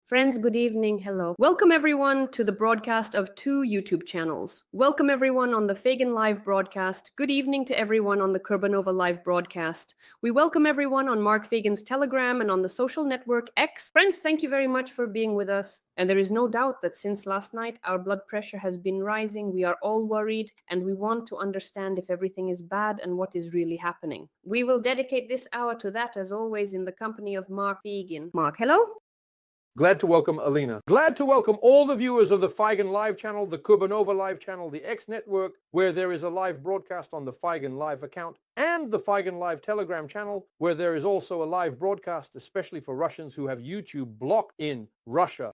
Friends, good evening. Hello. Welcome everyone to the broadcast of two YouTube channels. Welcome everyone on the Fagan Live broadcast. Good evening to everyone on the Kurbanova Live broadcast. We welcome everyone on Mark Fagan's Telegram and on the social network X. Friends, thank you very much for being with us. And there is no doubt that since last night, our blood pressure has been rising. We are all worried and we want to understand if everything is bad and what is really happening. We will dedicate this hour to that, as always, in the company of Mark Fagan. Mark, hello? Glad to welcome Alina. Glad to welcome all the viewers of the Fagan Live channel, the Kurbanova Live channel, the X network, where there is a live broadcast on the Fagan Live account, and the Fagan Live Telegram channel, where there is also a live broadcast, especially for Russians who have YouTube blocked in Russia.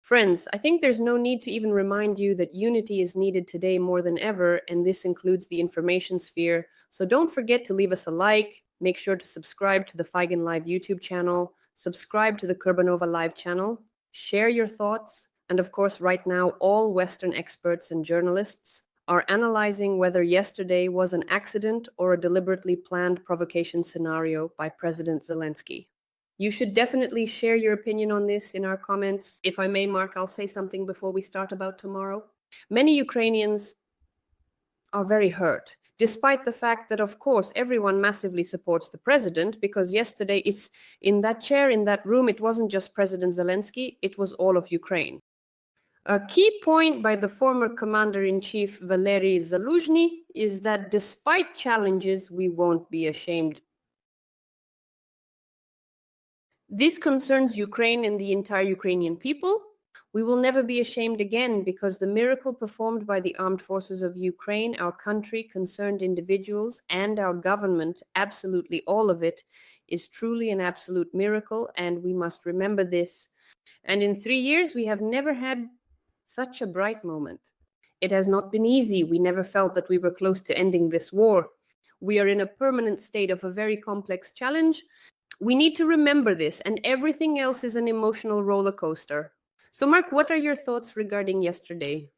Friends, I think there's no need to even remind you that unity is needed today more than ever, and this includes the information sphere. So don't forget to leave us a like, make sure to subscribe to the Fagan Live YouTube channel, subscribe to the Kurbanova Live channel, share your thoughts, and of course, right now, all Western experts and journalists are analyzing whether yesterday was an accident or a deliberately planned provocation scenario by President Zelensky. You should definitely share your opinion on this in our comments. If I may, Mark, I'll say something before we start about tomorrow. Many Ukrainians are very hurt, despite the fact that, of course, everyone massively supports the president, because yesterday it's in that chair, in that room, it wasn't just President Zelensky, it was all of Ukraine. A key point by the former commander-in-chief Vladimir Zelensky is that despite challenges, we won't be ashamed. This concerns Ukraine and the entire Ukrainian people. We will never be ashamed again, because the miracle performed by the armed forces of Ukraine, our country, concerned individuals, and our government, absolutely all of it, is truly an absolute miracle, and we must remember this. And in 3 years, we have never had such a bright moment. It has not been easy. We never felt that we were close to ending this war. We are in a permanent state of a very complex challenge. We need to remember this, and everything else is an emotional roller coaster. So, Mark, what are your thoughts regarding yesterday?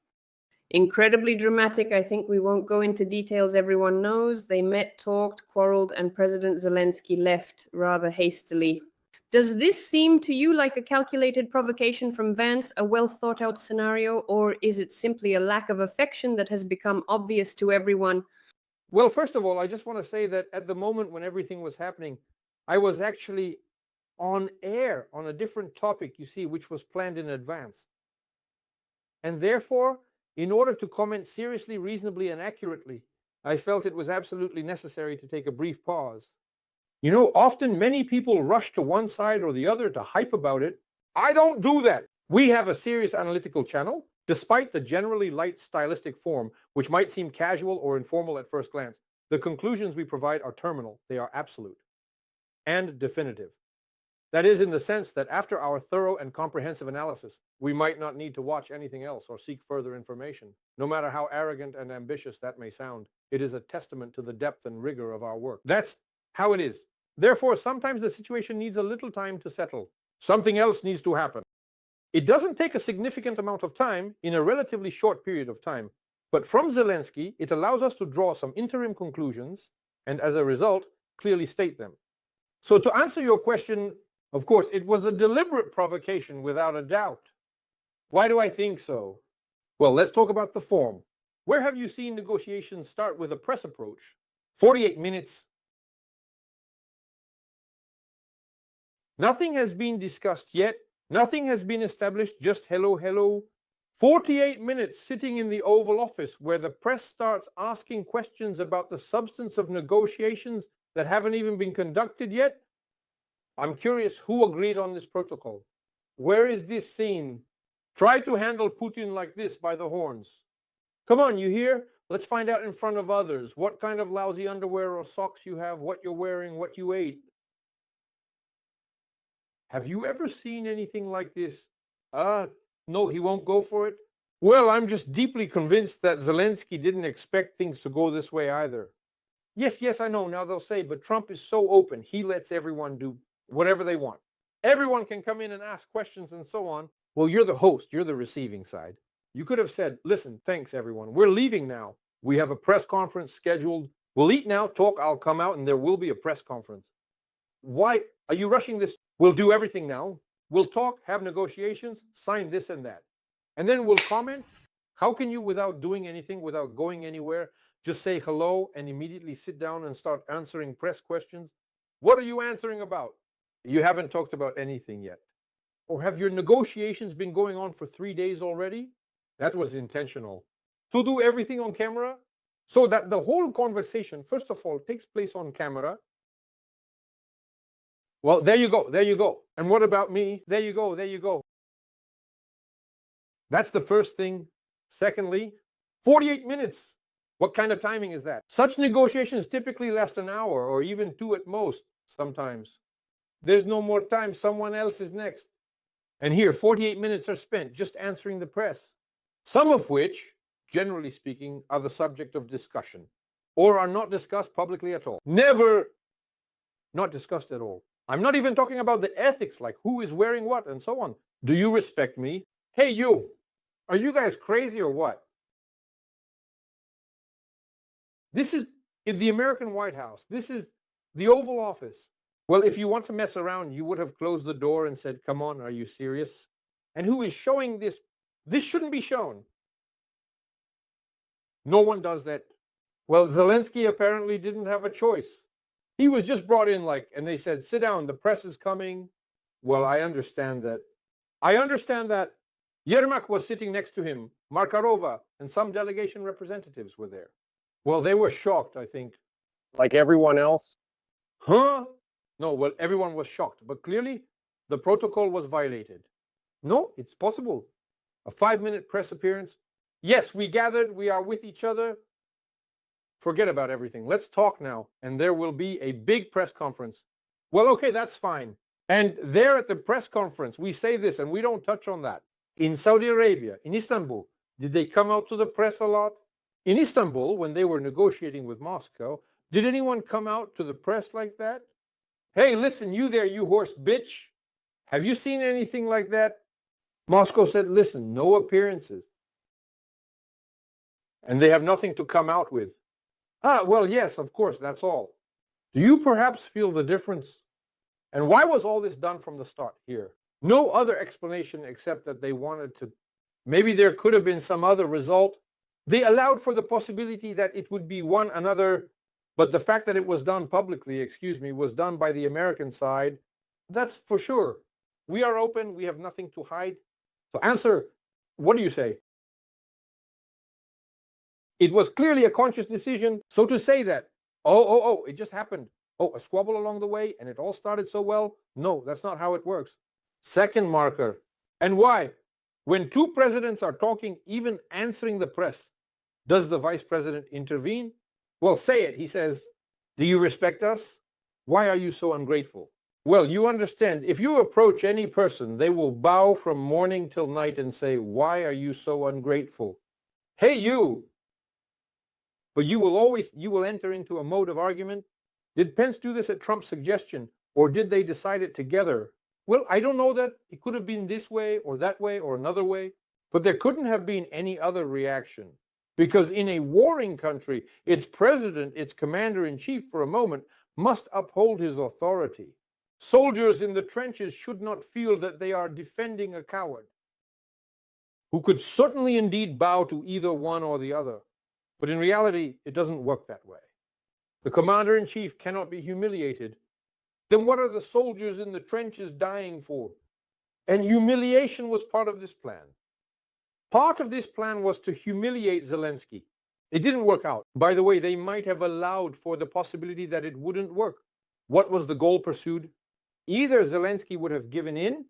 Incredibly dramatic. I think we won't go into details. Everyone knows they met, talked, quarreled, and President Zelensky left rather hastily. Does this seem to you like a calculated provocation from Vance, a well-thought-out scenario, or is it simply a lack of affection that has become obvious to everyone? Well, first of all, I just want to say that at the moment when everything was happening, I was actually on air on a different topic, you see, which was planned in advance. And therefore, in order to comment seriously, reasonably, and accurately, I felt it was absolutely necessary to take a brief pause. You know, often many people rush to one side or the other to hype about it. I don't do that. We have a serious analytical channel, despite the generally light stylistic form, which might seem casual or informal at first glance. The conclusions we provide are terminal. They are absolute and definitive. That is, in the sense that after our thorough and comprehensive analysis, we might not need to watch anything else or seek further information. No matter how arrogant and ambitious that may sound, it is a testament to the depth and rigor of our work. That's how it is. Therefore, sometimes the situation needs a little time to settle. Something else needs to happen. It doesn't take a significant amount of time in a relatively short period of time, but from Zelensky, it allows us to draw some interim conclusions and, as a result, clearly state them. So to answer your question, of course, it was a deliberate provocation without a doubt. Why do I think so? Well, let's talk about the form. Where have you seen negotiations start with a press approach? 48 minutes. Nothing has been discussed yet. Nothing has been established, just hello, hello. 48 minutes sitting in the Oval Office where the press starts asking questions about the substance of negotiations that haven't even been conducted yet. I'm curious who agreed on this protocol. Where is this seen? Try to handle Putin like this by the horns. Come on, you hear? Let's find out in front of others what kind of lousy underwear or socks you have, what you're wearing, what you ate. Have you ever seen anything like this? No, he won't go for it. Well, I'm just deeply convinced that Zelensky didn't expect things to go this way either. Yes, I know. Now they'll say, but Trump is so open. He lets everyone do whatever they want. Everyone can come in and ask questions and so on. Well, you're the host. You're the receiving side. You could have said, listen, thanks, everyone. We're leaving now. We have a press conference scheduled. We'll eat now, talk, I'll come out, and there will be a press conference. Why are you rushing this? We'll do everything now. We'll talk, have negotiations, sign this and that. And then we'll comment. How can you, without doing anything, without going anywhere, just say hello and immediately sit down and start answering press questions? What are you answering about? You haven't talked about anything yet. Or have your negotiations been going on for 3 days already? That was intentional. To do everything on camera, so that the whole conversation, first of all, takes place on camera. Well, there you go, there you go. And what about me? There you go, there you go. That's the first thing. Secondly, 48 minutes. What kind of timing is that? Such negotiations typically last an hour or even 2 at most, sometimes. There's no more time. Someone else is next. And here, 48 minutes are spent just answering the press, some of which, generally speaking, are the subject of discussion or are not discussed publicly at all. Never not discussed at all. I'm not even talking about the ethics, like who is wearing what and so on. Do you respect me? Hey, you, are you guys crazy or what? This is in the American White House. This is the Oval Office. Well, if you want to mess around, you would have closed the door and said, come on, are you serious? And who is showing this? This shouldn't be shown. No one does that. Well, Zelensky apparently didn't have a choice. He was just brought in and they said, sit down, the press is coming. Well, I understand that. Yermak was sitting next to him, Markarova, and some delegation representatives were there. Well, they were shocked, I think. Like everyone else? Huh? No, well, everyone was shocked, but clearly the protocol was violated. No, it's possible. A 5-minute press appearance. Yes, we gathered, we are with each other. Forget about everything. Let's talk now. And there will be a big press conference. Well, okay, that's fine. And there at the press conference, we say this and we don't touch on that. In Saudi Arabia, in Istanbul, did they come out to the press a lot? In Istanbul, when they were negotiating with Moscow, did anyone come out to the press like that? Hey, listen, you there, you horse bitch. Have you seen anything like that? Moscow said, listen, no appearances. And they have nothing to come out with. Well, yes, of course, that's all. Do you perhaps feel the difference? And why was all this done from the start here? No other explanation except that they wanted to. Maybe there could have been some other result. They allowed for the possibility that it would be one another, but the fact that it was done publicly, was done by the American side, that's for sure. We are open, we have nothing to hide. So answer, what do you say? It was clearly a conscious decision. So to say that, it just happened. Oh, a squabble along the way and it all started so well. No, that's not how it works. Second marker. And why? When two presidents are talking, even answering the press, does the vice president intervene? Well, say it. He says, do you respect us? Why are you so ungrateful? Well, you understand, if you approach any person, they will bow from morning till night and say, why are you so ungrateful? Hey, you. But you will enter into a mode of argument. Did Pence do this at Trump's suggestion, or did they decide it together? Well, I don't know that. It could have been this way or that way or another way, but there couldn't have been any other reaction. Because in a warring country, its president, its commander-in-chief for a moment, must uphold his authority. Soldiers in the trenches should not feel that they are defending a coward, who could certainly indeed bow to either one or the other. But in reality, it doesn't work that way. The commander-in-chief cannot be humiliated. Then what are the soldiers in the trenches dying for? And humiliation was part of this plan. Part of this plan was to humiliate Zelensky. It didn't work out. By the way, they might have allowed for the possibility that it wouldn't work. What was the goal pursued? Either Zelensky would have given in.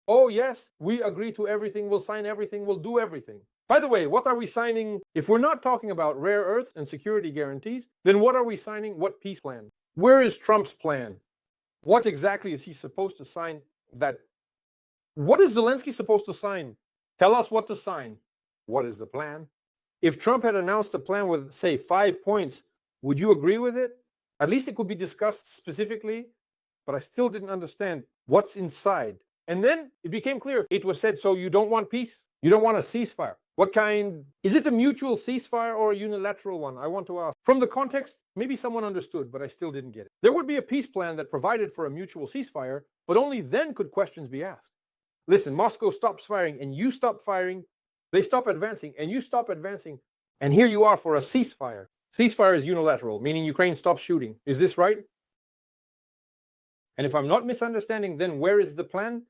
Oh, yes, we agree to everything. We'll sign everything. We'll do everything. By the way, what are we signing? If we're not talking about rare earths and security guarantees, then what are we signing? What peace plan? Where is Trump's plan? What exactly is he supposed to sign? What is Zelensky supposed to sign? Tell us what to sign. What is the plan? If Trump had announced a plan with, say, 5 points, would you agree with it? At least it could be discussed specifically, but I still didn't understand what's inside. And then it became clear. It was said, so you don't want peace? You don't want a ceasefire? What kind? Is it a mutual ceasefire or a unilateral one? I want to ask. From the context, maybe someone understood, but I still didn't get it. There would be a peace plan that provided for a mutual ceasefire, but only then could questions be asked. Listen, Moscow stops firing and you stop firing. They stop advancing and you stop advancing. And here you are for a ceasefire. Ceasefire is unilateral, meaning Ukraine stops shooting. Is this right? And if I'm not misunderstanding, then where is the plan?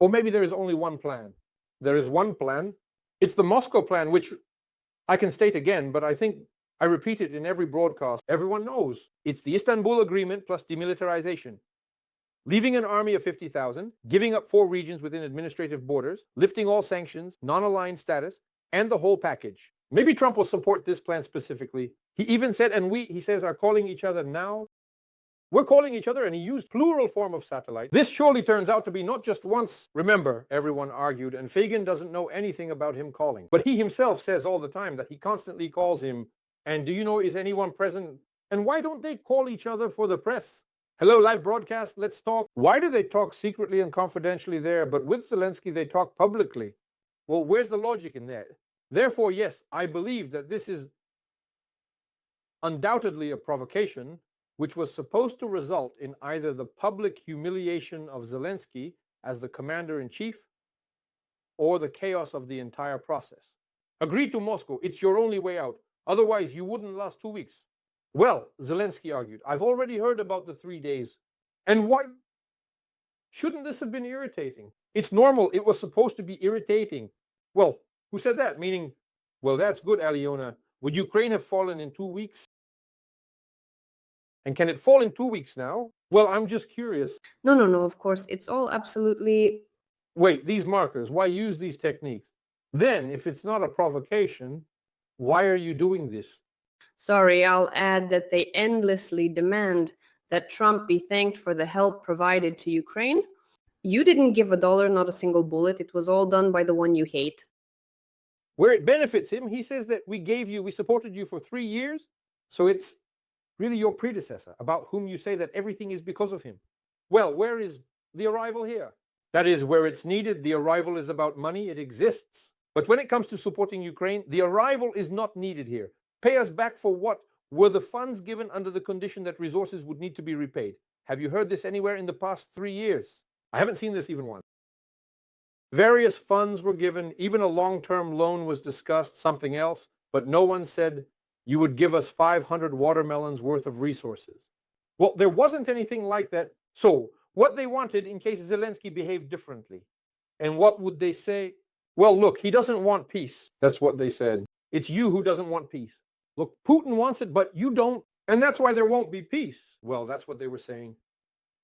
Or maybe there is only one plan. There is one plan. It's the Moscow plan, which I can state again, but I think I repeat it in every broadcast. Everyone knows. It's the Istanbul Agreement plus demilitarization. Leaving an army of 50,000, giving up 4 regions within administrative borders, lifting all sanctions, non-aligned status, and the whole package. Maybe Trump will support this plan specifically. He even said, and he says, are calling each other now. We're calling each other, and he used plural form of satellite. This surely turns out to be not just once. Remember, everyone argued, and Fagin doesn't know anything about him calling. But he himself says all the time that he constantly calls him. And do you know, is anyone present? And why don't they call each other for the press? Hello, live broadcast, let's talk. Why do they talk secretly and confidentially there, but with Zelensky they talk publicly? Well, where's the logic in that? Therefore, yes, I believe that this is undoubtedly a provocation, which was supposed to result in either the public humiliation of Zelensky as the commander-in-chief or the chaos of the entire process. Agree to Moscow, it's your only way out. Otherwise, you wouldn't last 2 weeks. Well, Zelensky argued, I've already heard about the 3 days. And why? Shouldn't this have been irritating? It's normal. It was supposed to be irritating. Well, who said that? Meaning, well, that's good, Aliona. Would Ukraine have fallen in 2 weeks? And can it fall in 2 weeks now? Well, I'm just curious. No, of course. It's all absolutely... Wait, these markers, why use these techniques? Then, if it's not a provocation, why are you doing this? Sorry, I'll add that they endlessly demand that Trump be thanked for the help provided to Ukraine. You didn't give $1, not a single bullet. It was all done by the one you hate. Where it benefits him, he says that we supported you for 3 years. So it's really your predecessor, about whom you say that everything is because of him. Well, where is the arrival here? That is, where it's needed, the arrival is about money, it exists. But when it comes to supporting Ukraine, the arrival is not needed here. Pay us back for what? Were the funds given under the condition that resources would need to be repaid? Have you heard this anywhere in the past 3 years? I haven't seen this even once. Various funds were given, even a long-term loan was discussed, something else, but no one said, you would give us 500 watermelons worth of resources. Well, there wasn't anything like that. So what they wanted in case Zelensky behaved differently. And what would they say? Well, look, he doesn't want peace. That's what they said. It's you who doesn't want peace. Look, Putin wants it, but you don't. And that's why there won't be peace. Well, that's what they were saying.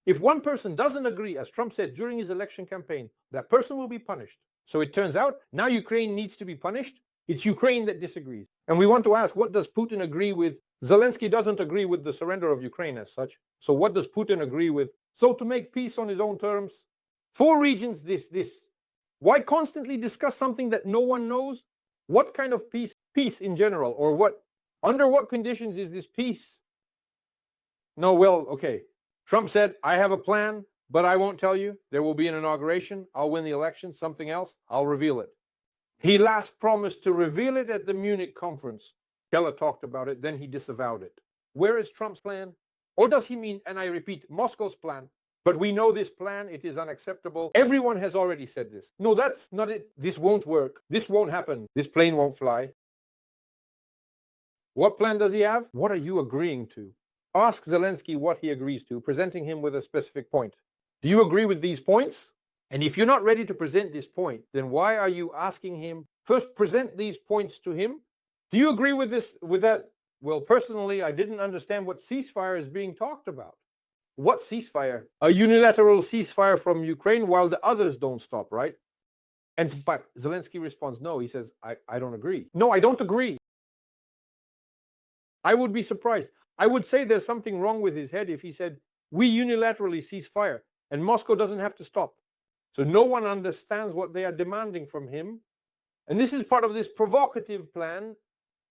If one person doesn't agree, as Trump said during his election campaign, that person will be punished. So it turns out now Ukraine needs to be punished. It's Ukraine that disagrees. And we want to ask, what does Putin agree with? Zelensky doesn't agree with the surrender of Ukraine as such. So what does Putin agree with? So to make peace on his own terms, 4 regions, this. Why constantly discuss something that no one knows? What kind of peace? Peace in general, or what? Under what conditions is this peace? No, well, okay. Trump said, I have a plan, but I won't tell you. There will be an inauguration. I'll win the election. Something else, I'll reveal it. He last promised to reveal it at the Munich conference. Keller talked about it, then he disavowed it. Where is Trump's plan? Or does he mean, and I repeat, Moscow's plan? But we know this plan, it is unacceptable. Everyone has already said this. No, that's not it. This won't work. This won't happen. This plane won't fly. What plan does he have? What are you agreeing to? Ask Zelensky what he agrees to, presenting him with a specific point. Do you agree with these points? And if you're not ready to present this point, then why are you asking him? First, present these points to him. Do you agree with this, with that? Well, personally, I didn't understand what ceasefire is being talked about. What ceasefire? A unilateral ceasefire from Ukraine while the others don't stop, right? And but Zelensky responds, no, he says, I don't agree. No, I don't agree. I would be surprised. I would say there's something wrong with his head if he said, we unilaterally cease fire and Moscow doesn't have to stop. So no one understands what they are demanding from him. And this is part of this provocative plan,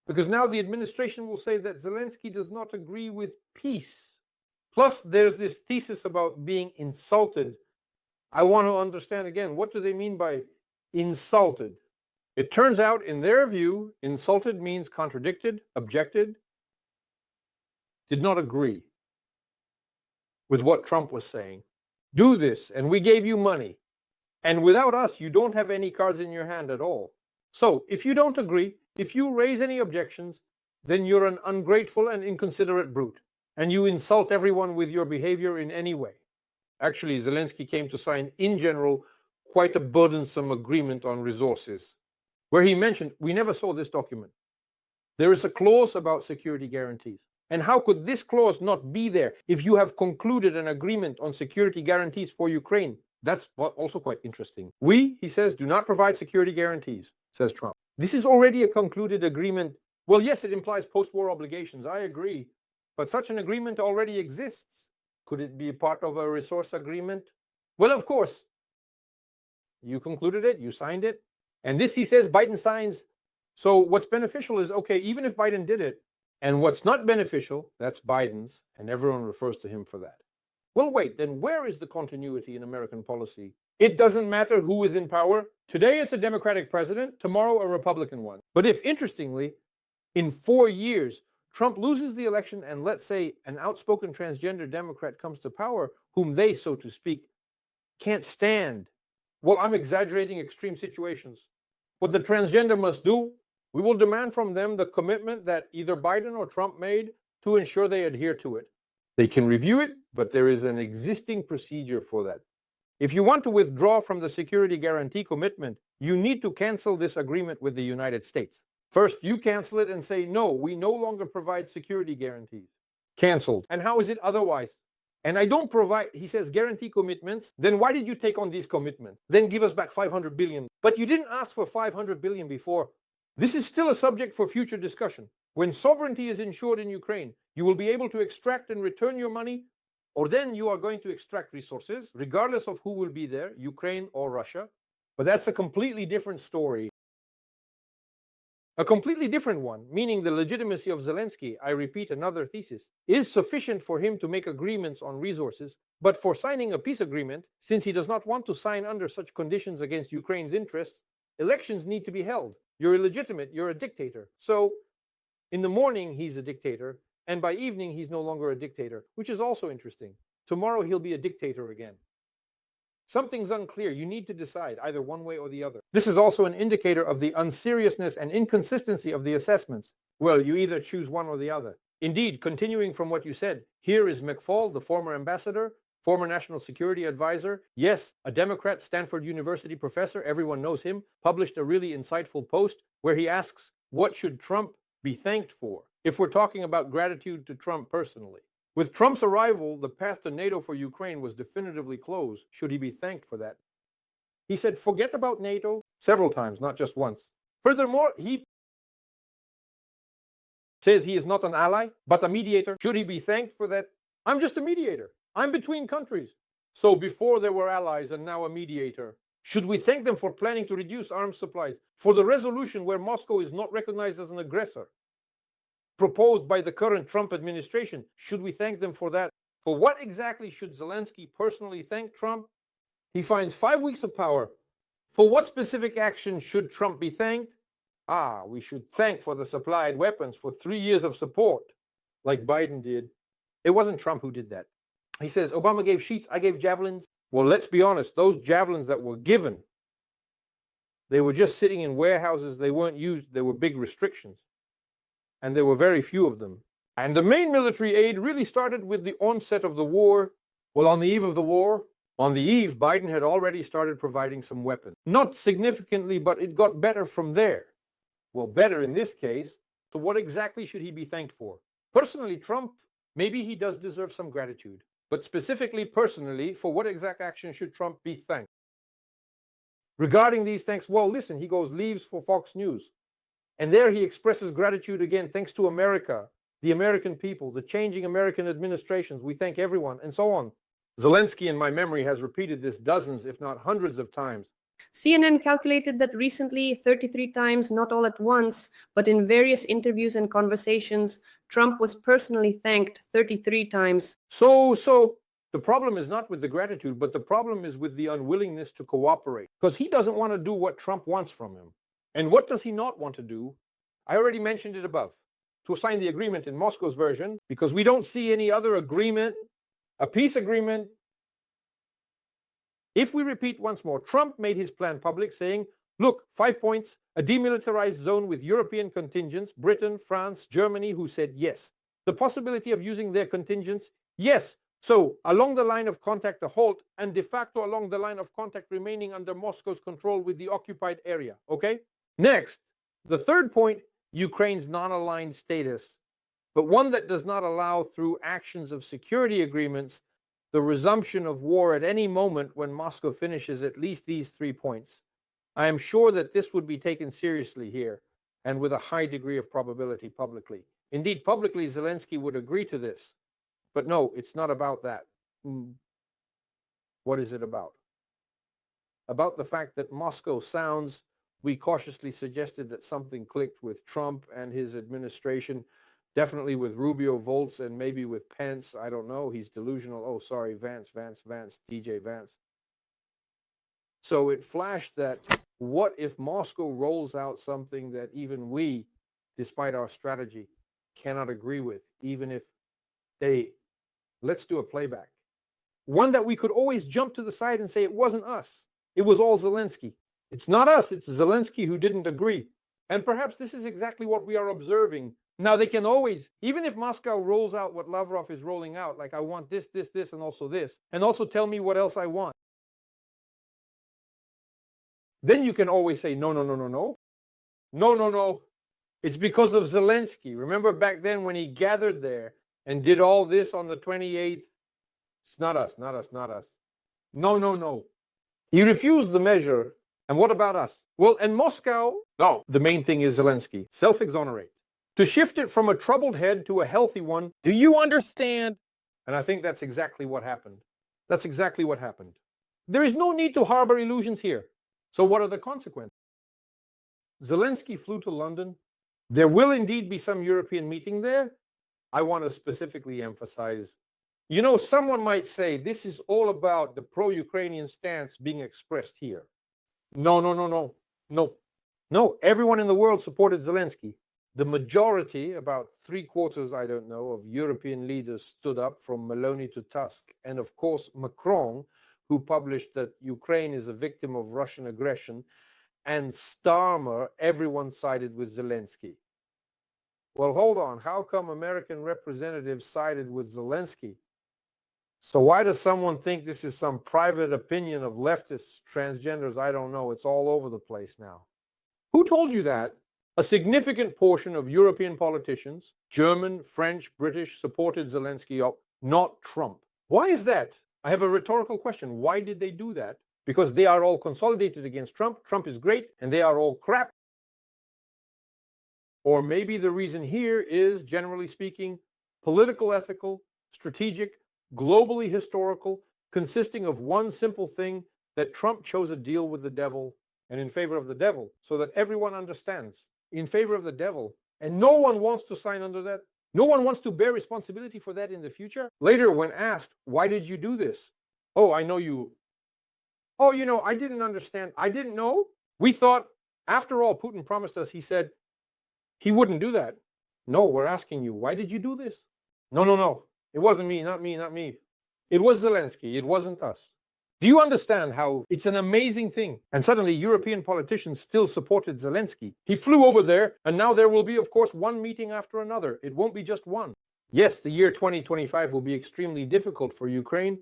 because now the administration will say that Zelensky does not agree with peace. Plus, there's this thesis about being insulted. I want to understand again, what do they mean by insulted? It turns out, in their view, insulted means contradicted, objected, did not agree with what Trump was saying. Do this, and we gave you money. And without us, you don't have any cards in your hand at all. So, if you don't agree, if you raise any objections, then you're an ungrateful and inconsiderate brute, and you insult everyone with your behavior in any way. Actually, Zelensky came to sign, in general, quite a burdensome agreement on resources, where he mentioned, we never saw this document. There is a clause about security guarantees. And how could this clause not be there if you have concluded an agreement on security guarantees for Ukraine? That's also quite interesting. We, he says, do not provide security guarantees, says Trump. This is already a concluded agreement. Well, yes, it implies post-war obligations. I agree. But such an agreement already exists. Could it be part of a resource agreement? Well, of course. You concluded it, you signed it. And this, he says, Biden signs. So what's beneficial is, okay, even if Biden did it, and what's not beneficial, that's Biden's, and everyone refers to him for that. Well, wait, then where is the continuity in American policy? It doesn't matter who is in power. Today it's a Democratic president, tomorrow a Republican one. But if, interestingly, in 4 years, Trump loses the election and let's say an outspoken transgender Democrat comes to power, whom they, so to speak, can't stand. Well, I'm exaggerating extreme situations. What the transgender must do, we will demand from them the commitment that either Biden or Trump made to ensure they adhere to it. They can review it, but there is an existing procedure for that. If you want to withdraw from the security guarantee commitment, you need to cancel this agreement with the United States. First, you cancel it and say, no, we no longer provide security guarantees. Canceled. And how is it otherwise? And I don't provide, he says, guarantee commitments. Then why did you take on these commitments? Then give us back 500 billion. But you didn't ask for 500 billion before. This is still a subject for future discussion. When sovereignty is ensured in Ukraine, you will be able to extract and return your money, or then you are going to extract resources, regardless of who will be there, Ukraine or Russia. But that's a completely different story. A completely different one, meaning the legitimacy of Zelensky, I repeat another thesis, is sufficient for him to make agreements on resources, but for signing a peace agreement, since he does not want to sign under such conditions against Ukraine's interests, elections need to be held. You're illegitimate, you're a dictator. So, in the morning, he's a dictator, and by evening, he's no longer a dictator, which is also interesting. Tomorrow, he'll be a dictator again. Something's unclear. You need to decide either one way or the other. This is also an indicator of the unseriousness and inconsistency of the assessments. Well, you either choose one or the other. Indeed, continuing from what you said, here is McFaul, the former ambassador, former national security advisor, yes, a Democrat, Stanford University professor, everyone knows him, published a really insightful post where he asks, what should Trump be thanked for? If we're talking about gratitude to Trump personally. With Trump's arrival, the path to NATO for Ukraine was definitively closed. Should he be thanked for that? He said, forget about NATO several times, not just once. Furthermore, he says he is not an ally, but a mediator. Should he be thanked for that? I'm just a mediator. I'm between countries. So before there were allies and now a mediator. Should we thank them for planning to reduce arms supplies? For the resolution where Moscow is not recognized as an aggressor? Proposed by the current Trump administration. Should we thank them for that? For what exactly should Zelensky personally thank Trump? He finds 5 weeks of power. For what specific action should Trump be thanked? We should thank for the supplied weapons for 3 years of support, like Biden did. It wasn't Trump who did that. He says, Obama gave sheets, I gave javelins. Well, let's be honest, those javelins that were given, they were just sitting in warehouses, they weren't used, there were big restrictions. And there were very few of them. And the main military aid really started with the onset of the war. Well, on the eve of the war, Biden had already started providing some weapons. Not significantly, but it got better from there. Well, better in this case. So what exactly should he be thanked for? Personally, Trump, maybe he does deserve some gratitude. But specifically, personally, for what exact action should Trump be thanked? Regarding these thanks, well, listen, he leaves for Fox News. And there he expresses gratitude again, thanks to America, the American people, the changing American administrations. We thank everyone, and so on. Zelensky, in my memory, has repeated this dozens, if not hundreds of times. CNN calculated that recently 33 times, not all at once, but in various interviews and conversations, Trump was personally thanked 33 times. So the problem is not with the gratitude, but the problem is with the unwillingness to cooperate. Because he doesn't want to do what Trump wants from him. And what does he not want to do? I already mentioned it above. To sign the agreement in Moscow's version, because we don't see any other agreement, a peace agreement. If we repeat once more, Trump made his plan public, saying, look, 5 points, a demilitarized zone with European contingents, Britain, France, Germany, who said yes. The possibility of using their contingents, yes. So along the line of contact, a halt, and de facto along the line of contact remaining under Moscow's control with the occupied area, okay? Next, the third point, Ukraine's non-aligned status, but one that does not allow through actions of security agreements the resumption of war at any moment when Moscow finishes at least these 3 points. I am sure that this would be taken seriously here and with a high degree of probability publicly. Indeed, publicly, Zelensky would agree to this. But no, it's not about that. What is it about? About the fact that Moscow sounds, we cautiously suggested that something clicked with Trump and his administration, definitely with Rubio, Volts, and maybe with Pence. I don't know. He's delusional. Oh, sorry, Vance, DJ Vance. So it flashed that what if Moscow rolls out something that even we, despite our strategy, cannot agree with, even if they, let's do a playback. One that we could always jump to the side and say it wasn't us. It was all Zelensky. It's not us. It's Zelensky who didn't agree. And perhaps this is exactly what we are observing. Now, they can always, even if Moscow rolls out what Lavrov is rolling out, like I want this, and also tell me what else I want. Then you can always say, no. No. It's because of Zelensky. Remember back then when he gathered there and did all this on the 28th? It's not us. No. He refused the measure. And what about us? Well, in Moscow, no. The main thing is Zelensky. Self-exonerate. To shift it from a troubled head to a healthy one. Do you understand? And I think that's exactly what happened. There is no need to harbor illusions here. So what are the consequences? Zelensky flew to London. There will indeed be some European meeting there. I want to specifically emphasize, someone might say this is all about the pro-Ukrainian stance being expressed here. No. Everyone in the world supported Zelensky. The majority, about 3/4, I don't know, of European leaders stood up, from Meloni to Tusk. And of course, Macron, who published that Ukraine is a victim of Russian aggression, and Starmer, everyone sided with Zelensky. Well, hold on. How come American representatives sided with Zelensky? So why does someone think this is some private opinion of leftists, transgenders? I don't know. It's all over the place now. Who told you that? A significant portion of European politicians, German, French, British, supported Zelensky, not Trump. Why is that? I have a rhetorical question. Why did they do that? Because they are all consolidated against Trump. Trump is great, and they are all crap. Or maybe the reason here is, generally speaking, political, ethical, strategic, globally historical, consisting of one simple thing, that Trump chose a deal with the devil and in favor of the devil, so that everyone understands, in favor of the devil. And no one wants to sign under that. No one wants to bear responsibility for that in the future. Later, when asked, why did you do this? Oh, I know you. Oh, I didn't understand. I didn't know. We thought, after all, Putin promised us, he said he wouldn't do that. No, we're asking you, why did you do this? No. It wasn't me, not me. It was Zelensky. It wasn't us. Do you understand how it's an amazing thing? And suddenly European politicians still supported Zelensky. He flew over there, and now there will be, of course, one meeting after another. It won't be just one. Yes, the year 2025 will be extremely difficult for Ukraine.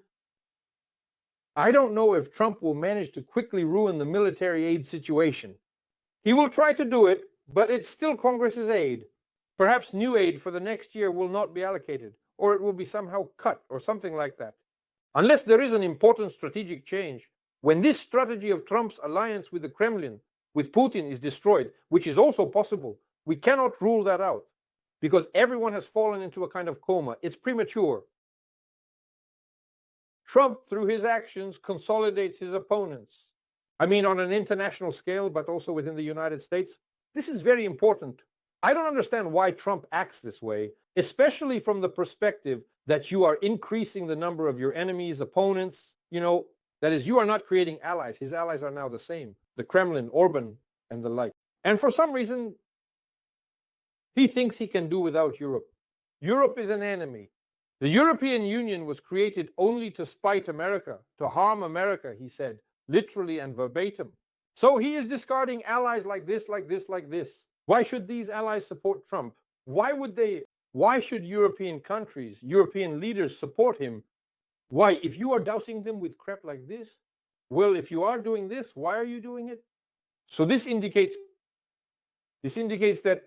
I don't know if Trump will manage to quickly ruin the military aid situation. He will try to do it, but it's still Congress's aid. Perhaps new aid for the next year will not be allocated, or it will be somehow cut, or something like that. Unless there is an important strategic change, when this strategy of Trump's alliance with the Kremlin, with Putin, is destroyed, which is also possible, we cannot rule that out, because everyone has fallen into a kind of coma. It's premature. Trump, through his actions, consolidates his opponents. I mean, on an international scale, but also within the United States. This is very important. I don't understand why Trump acts this way, especially from the perspective that you are increasing the number of your enemies, opponents. That is, you are not creating allies. His allies are now the same. The Kremlin, Orban, and the like. And for some reason, he thinks he can do without Europe. Europe is an enemy. The European Union was created only to spite America, to harm America, he said, literally and verbatim. So he is discarding allies like this, like this, like this. Why should these allies support Trump? Why should European countries, European leaders support him? Why? If you are dousing them with crap like this, well, if you are doing this, why are you doing it? So this indicates that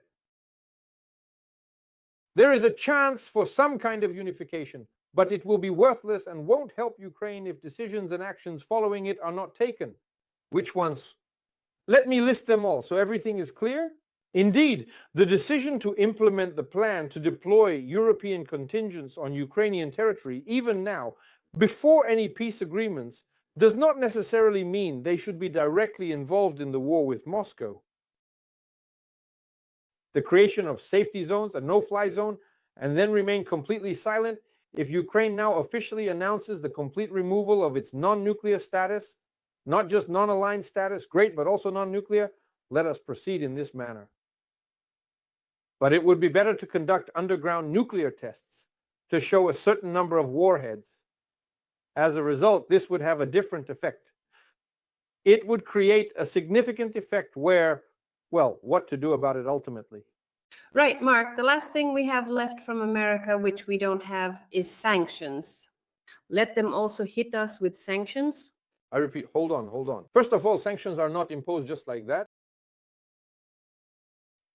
there is a chance for some kind of unification, but it will be worthless and won't help Ukraine if decisions and actions following it are not taken. Which ones? Let me list them all so everything is clear. Indeed, the decision to implement the plan to deploy European contingents on Ukrainian territory, even now, before any peace agreements, does not necessarily mean they should be directly involved in the war with Moscow. The creation of safety zones, a no-fly zone, and then remain completely silent if Ukraine now officially announces the complete removal of its non-nuclear status, not just non-aligned status, great, but also non-nuclear, let us proceed in this manner. But it would be better to conduct underground nuclear tests to show a certain number of warheads. As a result, this would have a different effect. It would create a significant effect where, well, what to do about it ultimately. Right, Mark. The last thing we have left from America, which we don't have, is sanctions. Let them also hit us with sanctions. I repeat, hold on. First of all, sanctions are not imposed just like that.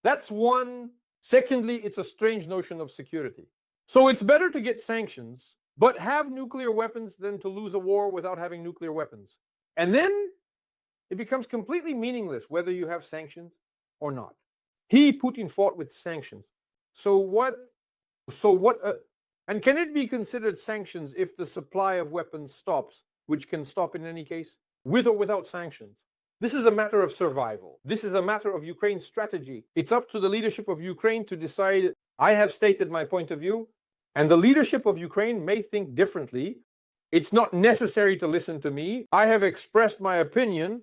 That's one. Secondly, it's a strange notion of security. So it's better to get sanctions, but have nuclear weapons than to lose a war without having nuclear weapons. And then it becomes completely meaningless whether you have sanctions or not. Putin fought with sanctions. So what, and can it be considered sanctions if the supply of weapons stops, which can stop in any case, with or without sanctions? This is a matter of survival. This is a matter of Ukraine's strategy. It's up to the leadership of Ukraine to decide. I have stated my point of view, and the leadership of Ukraine may think differently. It's not necessary to listen to me. I have expressed my opinion,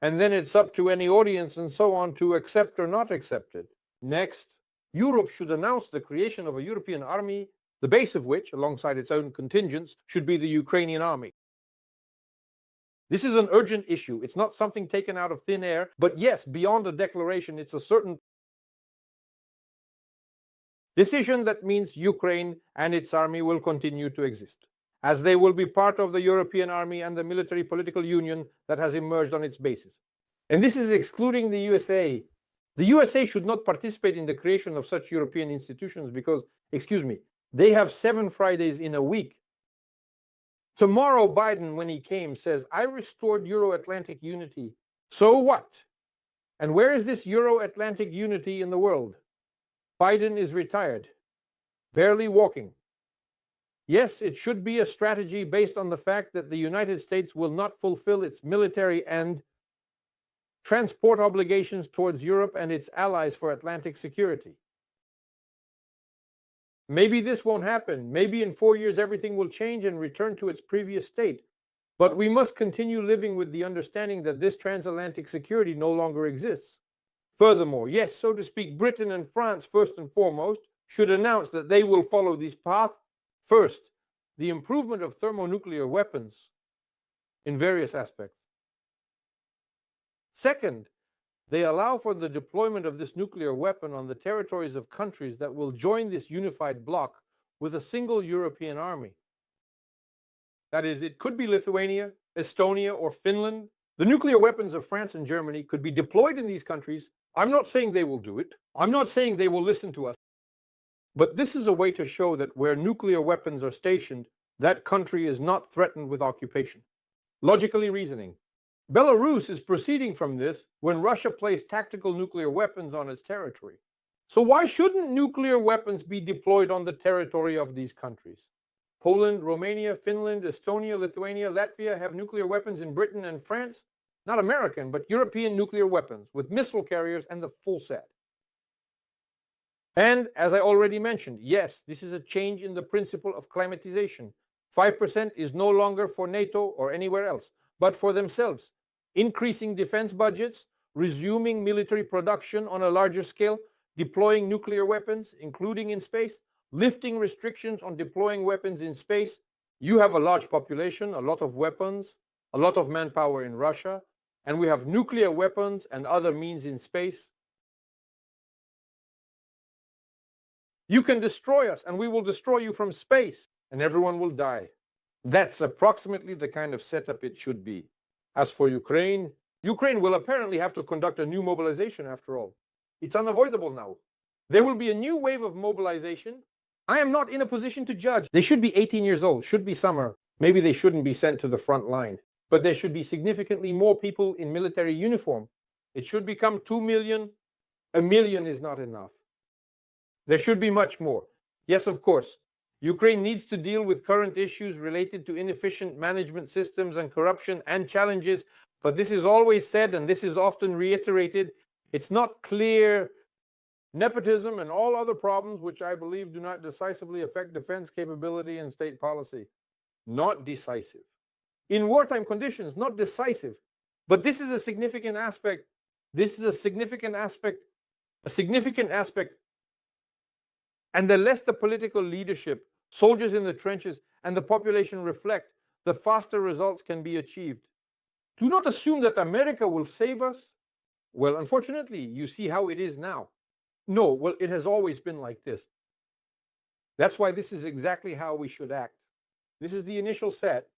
and then it's up to any audience and so on to accept or not accept it. Next, Europe should announce the creation of a European army, the base of which, alongside its own contingents, should be the Ukrainian army. This is an urgent issue. It's not something taken out of thin air, but yes, beyond a declaration, it's a certain decision that means Ukraine and its army will continue to exist, as they will be part of the European army and the military political union that has emerged on its basis. And this is excluding the USA. The USA should not participate in the creation of such European institutions because, excuse me, they have 7 Fridays in a week. Tomorrow, Biden, when he came, says, I restored Euro-Atlantic unity. So what? And where is this Euro-Atlantic unity in the world? Biden is retired, barely walking. Yes, it should be a strategy based on the fact that the United States will not fulfill its military and transport obligations towards Europe and its allies for Atlantic security. Maybe this won't happen. Maybe in 4 years everything will change and return to its previous state. But we must continue living with the understanding that this transatlantic security no longer exists. Furthermore, yes, so to speak, Britain and France, first and foremost, should announce that they will follow this path. First, the improvement of thermonuclear weapons in various aspects. Second, they allow for the deployment of this nuclear weapon on the territories of countries that will join this unified bloc with a single European army. That is, it could be Lithuania, Estonia, or Finland. The nuclear weapons of France and Germany could be deployed in these countries. I'm not saying they will do it. I'm not saying they will listen to us. But this is a way to show that where nuclear weapons are stationed, that country is not threatened with occupation. Logically reasoning. Belarus is proceeding from this when Russia placed tactical nuclear weapons on its territory. So why shouldn't nuclear weapons be deployed on the territory of these countries? Poland, Romania, Finland, Estonia, Lithuania, Latvia have nuclear weapons in Britain and France. Not American, but European nuclear weapons with missile carriers and the full set. And as I already mentioned, yes, this is a change in the principle of climatization. 5% is no longer for NATO or anywhere else, but for themselves. Increasing defense budgets, resuming military production on a larger scale, deploying nuclear weapons, including in space, lifting restrictions on deploying weapons in space. You have a large population, a lot of weapons, a lot of manpower in Russia, and we have nuclear weapons and other means in space. You can destroy us, and we will destroy you from space, and everyone will die. That's approximately the kind of setup it should be. As for Ukraine, Ukraine will apparently have to conduct a new mobilization after all. It's unavoidable now. There will be a new wave of mobilization. I am not in a position to judge. They should be 18 years old, should be summer. Maybe they shouldn't be sent to the front line, but there should be significantly more people in military uniform. It should become 2 million. 1 million is not enough. There should be much more. Yes, of course. Ukraine needs to deal with current issues related to inefficient management systems and corruption and challenges, but this is always said and this is often reiterated. It's not clear. Nepotism and all other problems which I believe do not decisively affect defense capability and state policy. Not decisive. In wartime conditions, not decisive. But this is a significant aspect. This is a significant aspect. And the less the political leadership, soldiers in the trenches, and the population reflect, the faster results can be achieved. Do not assume that America will save us. Well, unfortunately, you see how it is now. No, well, it has always been like this. That's why this is exactly how we should act. This is the initial set.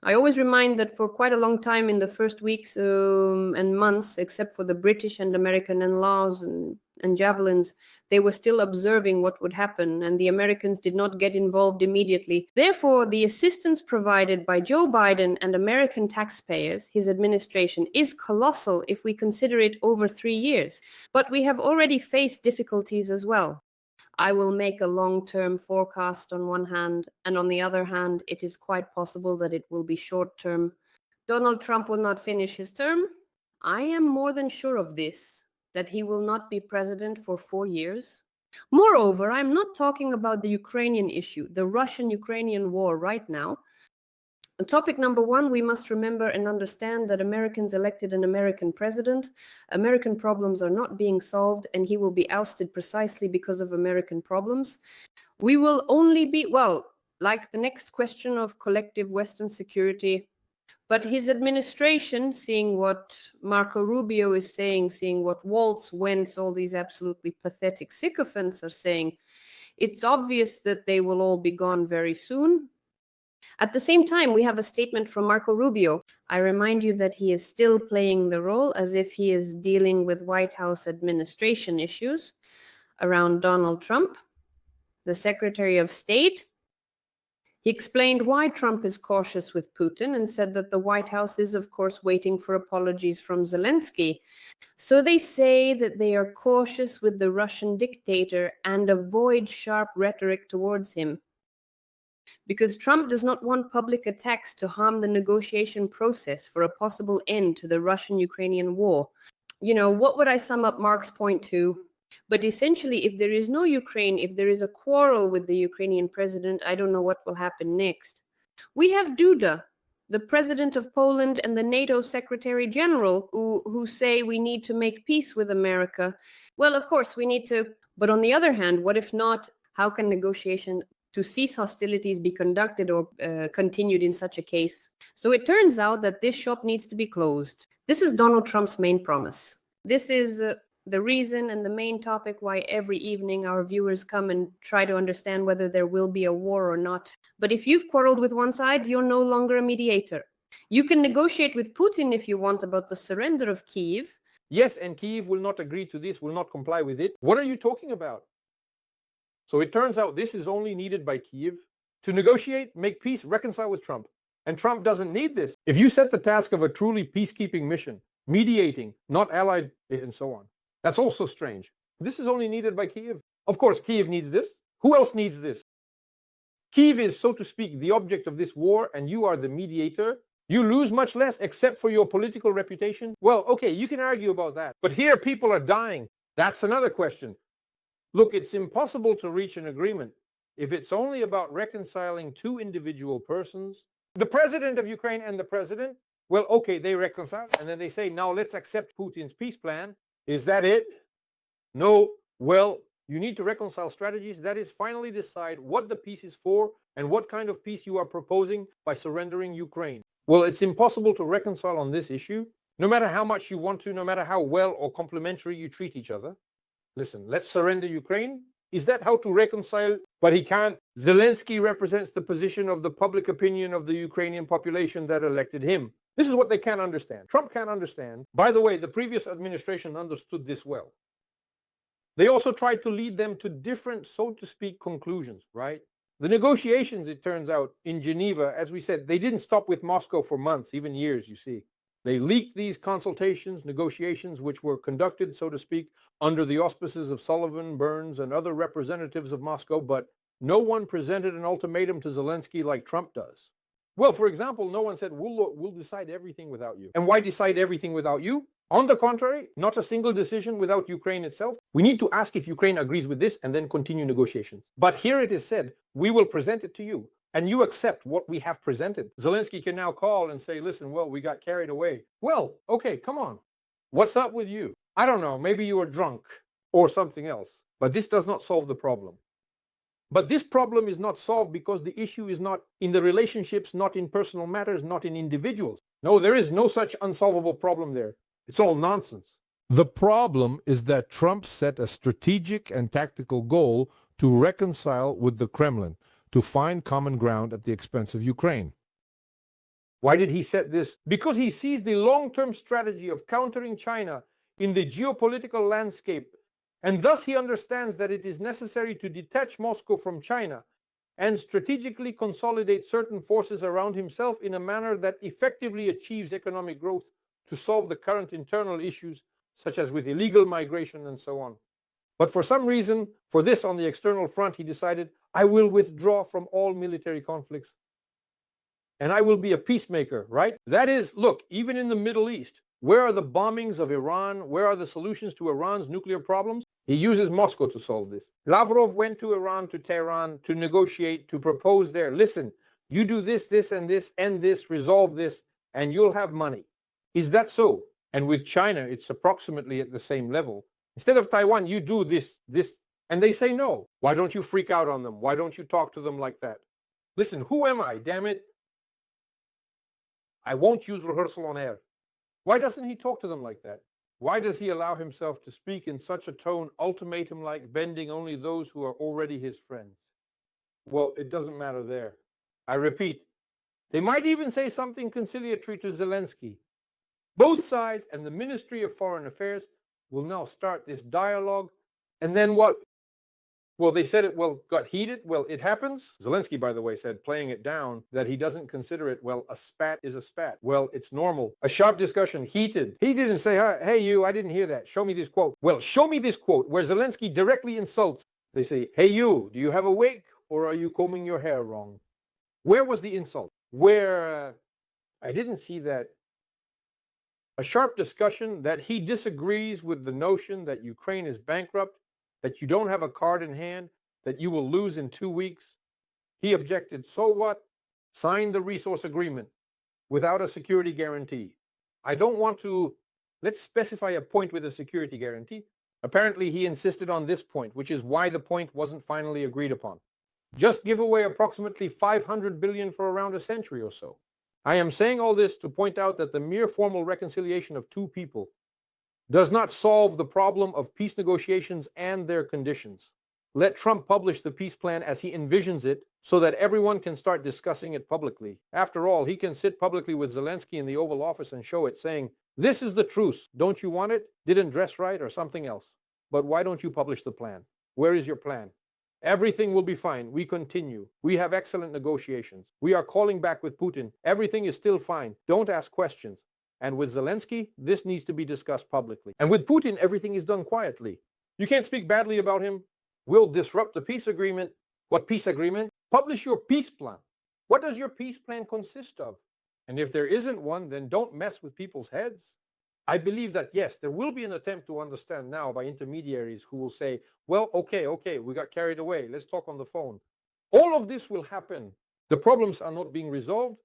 I always remind that for quite a long time in the first weeks and months, except for the British and American in-laws and javelins, they were still observing what would happen, and the Americans did not get involved immediately. Therefore, the assistance provided by Joe Biden and American taxpayers, his administration, is colossal if we consider it over 3 years. But we have already faced difficulties as well. I will make a long-term forecast on one hand, and on the other hand, it is quite possible that it will be short-term. Donald Trump will not finish his term. I am more than sure of this, that he will not be president for 4 years. Moreover, I'm not talking about the Ukrainian issue, the Russian-Ukrainian war right now. Topic number one, we must remember and understand that Americans elected an American president. American problems are not being solved, and he will be ousted precisely because of American problems. We will only be, well, like the next question of collective Western security, but his administration, seeing what Marco Rubio is saying, seeing what Waltz, Wentz, all these absolutely pathetic sycophants are saying, it's obvious that they will all be gone very soon. At the same time, we have a statement from Marco Rubio. I remind you that he is still playing the role as if he is dealing with White House administration issues around Donald Trump, the Secretary of State. He explained why Trump is cautious with Putin and said that the White House is, of course, waiting for apologies from Zelensky. So they say that they are cautious with the Russian dictator and avoid sharp rhetoric towards him, because Trump does not want public attacks to harm the negotiation process for a possible end to the Russian-Ukrainian war. You know, what would I sum up Mark's point to? But essentially, if there is no Ukraine, if there is a quarrel with the Ukrainian president, I don't know what will happen next. We have Duda, the president of Poland, and the NATO secretary general, who say we need to make peace with America. Well, of course, we need to. But on the other hand, what if not? How can negotiation to cease hostilities be conducted or continued in such a case? So it turns out that this shop needs to be closed. This is Donald Trump's main promise. This is the reason and the main topic why every evening our viewers come and try to understand whether there will be a war or not. But if you've quarreled with one side, you're no longer a mediator. You can negotiate with Putin if you want about the surrender of Kyiv. Yes, and Kyiv will not agree to this, will not comply with it. What are you talking about? So it turns out this is only needed by Kyiv to negotiate, make peace, reconcile with Trump. And Trump doesn't need this. If you set the task of a truly peacekeeping mission, mediating, not allied, and so on, that's also strange. This is only needed by Kyiv. Of course, Kyiv needs this. Who else needs this? Kyiv is, so to speak, the object of this war, and you are the mediator. You lose much less except for your political reputation. Well, okay, you can argue about that. But here people are dying. That's another question. Look, it's impossible to reach an agreement if it's only about reconciling two individual persons, the president of Ukraine and the president, Well, okay, they reconcile, and then they say, now let's accept Putin's peace plan. Is that it? No. Well, you need to reconcile strategies. That is, finally decide what the peace is for and what kind of peace you are proposing by surrendering Ukraine. Well, it's impossible to reconcile on this issue, no matter how much you want to, no matter how well or complimentary you treat each other. Listen, let's surrender Ukraine. Is that how to reconcile? But he can't. Zelensky represents the position of the public opinion of the Ukrainian population that elected him. This is what they can't understand. Trump can't understand. By the way, the previous administration understood this well. They also tried to lead them to different, so to speak, conclusions, right? The negotiations, it turns out, in Geneva, as we said, they didn't stop with Moscow for months, even years, you see. They leaked these consultations, negotiations, which were conducted, so to speak, under the auspices of Sullivan, Burns, and other representatives of Moscow, but no one presented an ultimatum to Zelensky like Trump does. Well, for example, no one said, we'll decide everything without you. And why decide everything without you? On the contrary, not a single decision without Ukraine itself. We need to ask if Ukraine agrees with this and then continue negotiations. But here it is said, we will present it to you, and you accept what we have presented. Zelensky can now call and say, listen, well, we got carried away. Well, okay, come on. What's up with you? I don't know, maybe you were drunk or something else. But this does not solve the problem. But this problem is not solved because the issue is not in the relationships, not in personal matters, not in individuals. No, there is no such unsolvable problem there. It's all nonsense. The problem is that Trump set a strategic and tactical goal to reconcile with the Kremlin, to find common ground at the expense of Ukraine. Why did he set this? Because he sees the long-term strategy of countering China in the geopolitical landscape, and thus he understands that it is necessary to detach Moscow from China and strategically consolidate certain forces around himself in a manner that effectively achieves economic growth to solve the current internal issues, such as with illegal migration and so on. But for some reason, for this on the external front, he decided, I will withdraw from all military conflicts and I will be a peacemaker, right? That is, look, even in the Middle East, where are the bombings of Iran? Where are the solutions to Iran's nuclear problems? He uses Moscow to solve this. Lavrov went to Iran, to Tehran, to negotiate, to propose there, listen, you do this, this, and this, end this, resolve this, and you'll have money. Is that so? And with China, it's approximately at the same level. Instead of Taiwan, you do this, this, and they say no. Why don't you freak out on them? Why don't you talk to them like that? Listen, who am I, damn it? I won't use rehearsal on air. Why doesn't he talk to them like that? Why does he allow himself to speak in such a tone, ultimatum-like, bending only those who are already his friends? Well, it doesn't matter there. I repeat, they might even say something conciliatory to Zelensky. Both sides and the Ministry of Foreign Affairs will now start this dialogue. And then what? Well, they said it, got heated. Well, it happens. Zelensky, by the way, said, playing it down, that he doesn't consider it, a spat is a spat. Well, it's normal. A sharp discussion, heated. He didn't say, hey, you, I didn't hear that. Show me this quote. Well, show me this quote where Zelensky directly insults. They say, hey, you, do you have a wig or are you combing your hair wrong? Where was the insult? Where I didn't see that. A sharp discussion that he disagrees with the notion that Ukraine is bankrupt, that you don't have a card in hand, that you will lose in 2 weeks. He objected. So what? Signed the resource agreement without a security guarantee. I don't want to, let's specify a point with a security guarantee. Apparently he insisted on this point, which is why the point wasn't finally agreed upon. Just give away approximately 500 billion for around a century or so. I am saying all this to point out that the mere formal reconciliation of two people does not solve the problem of peace negotiations and their conditions. Let Trump publish the peace plan as he envisions it so that everyone can start discussing it publicly. After all, he can sit publicly with Zelensky in the Oval Office and show it, saying, this is the truce. Don't you want it? Didn't dress right or something else. But why don't you publish the plan? Where is your plan? Everything will be fine. We continue. We have excellent negotiations. We are calling back with Putin. Everything is still fine. Don't ask questions. And with Zelensky, this needs to be discussed publicly. And with Putin, everything is done quietly. You can't speak badly about him. We'll disrupt the peace agreement. What peace agreement? Publish your peace plan. What does your peace plan consist of? And if there isn't one, then don't mess with people's heads. I believe that, yes, there will be an attempt to understand now by intermediaries who will say, well, okay, we got carried away. Let's talk on the phone. All of this will happen. The problems are not being resolved.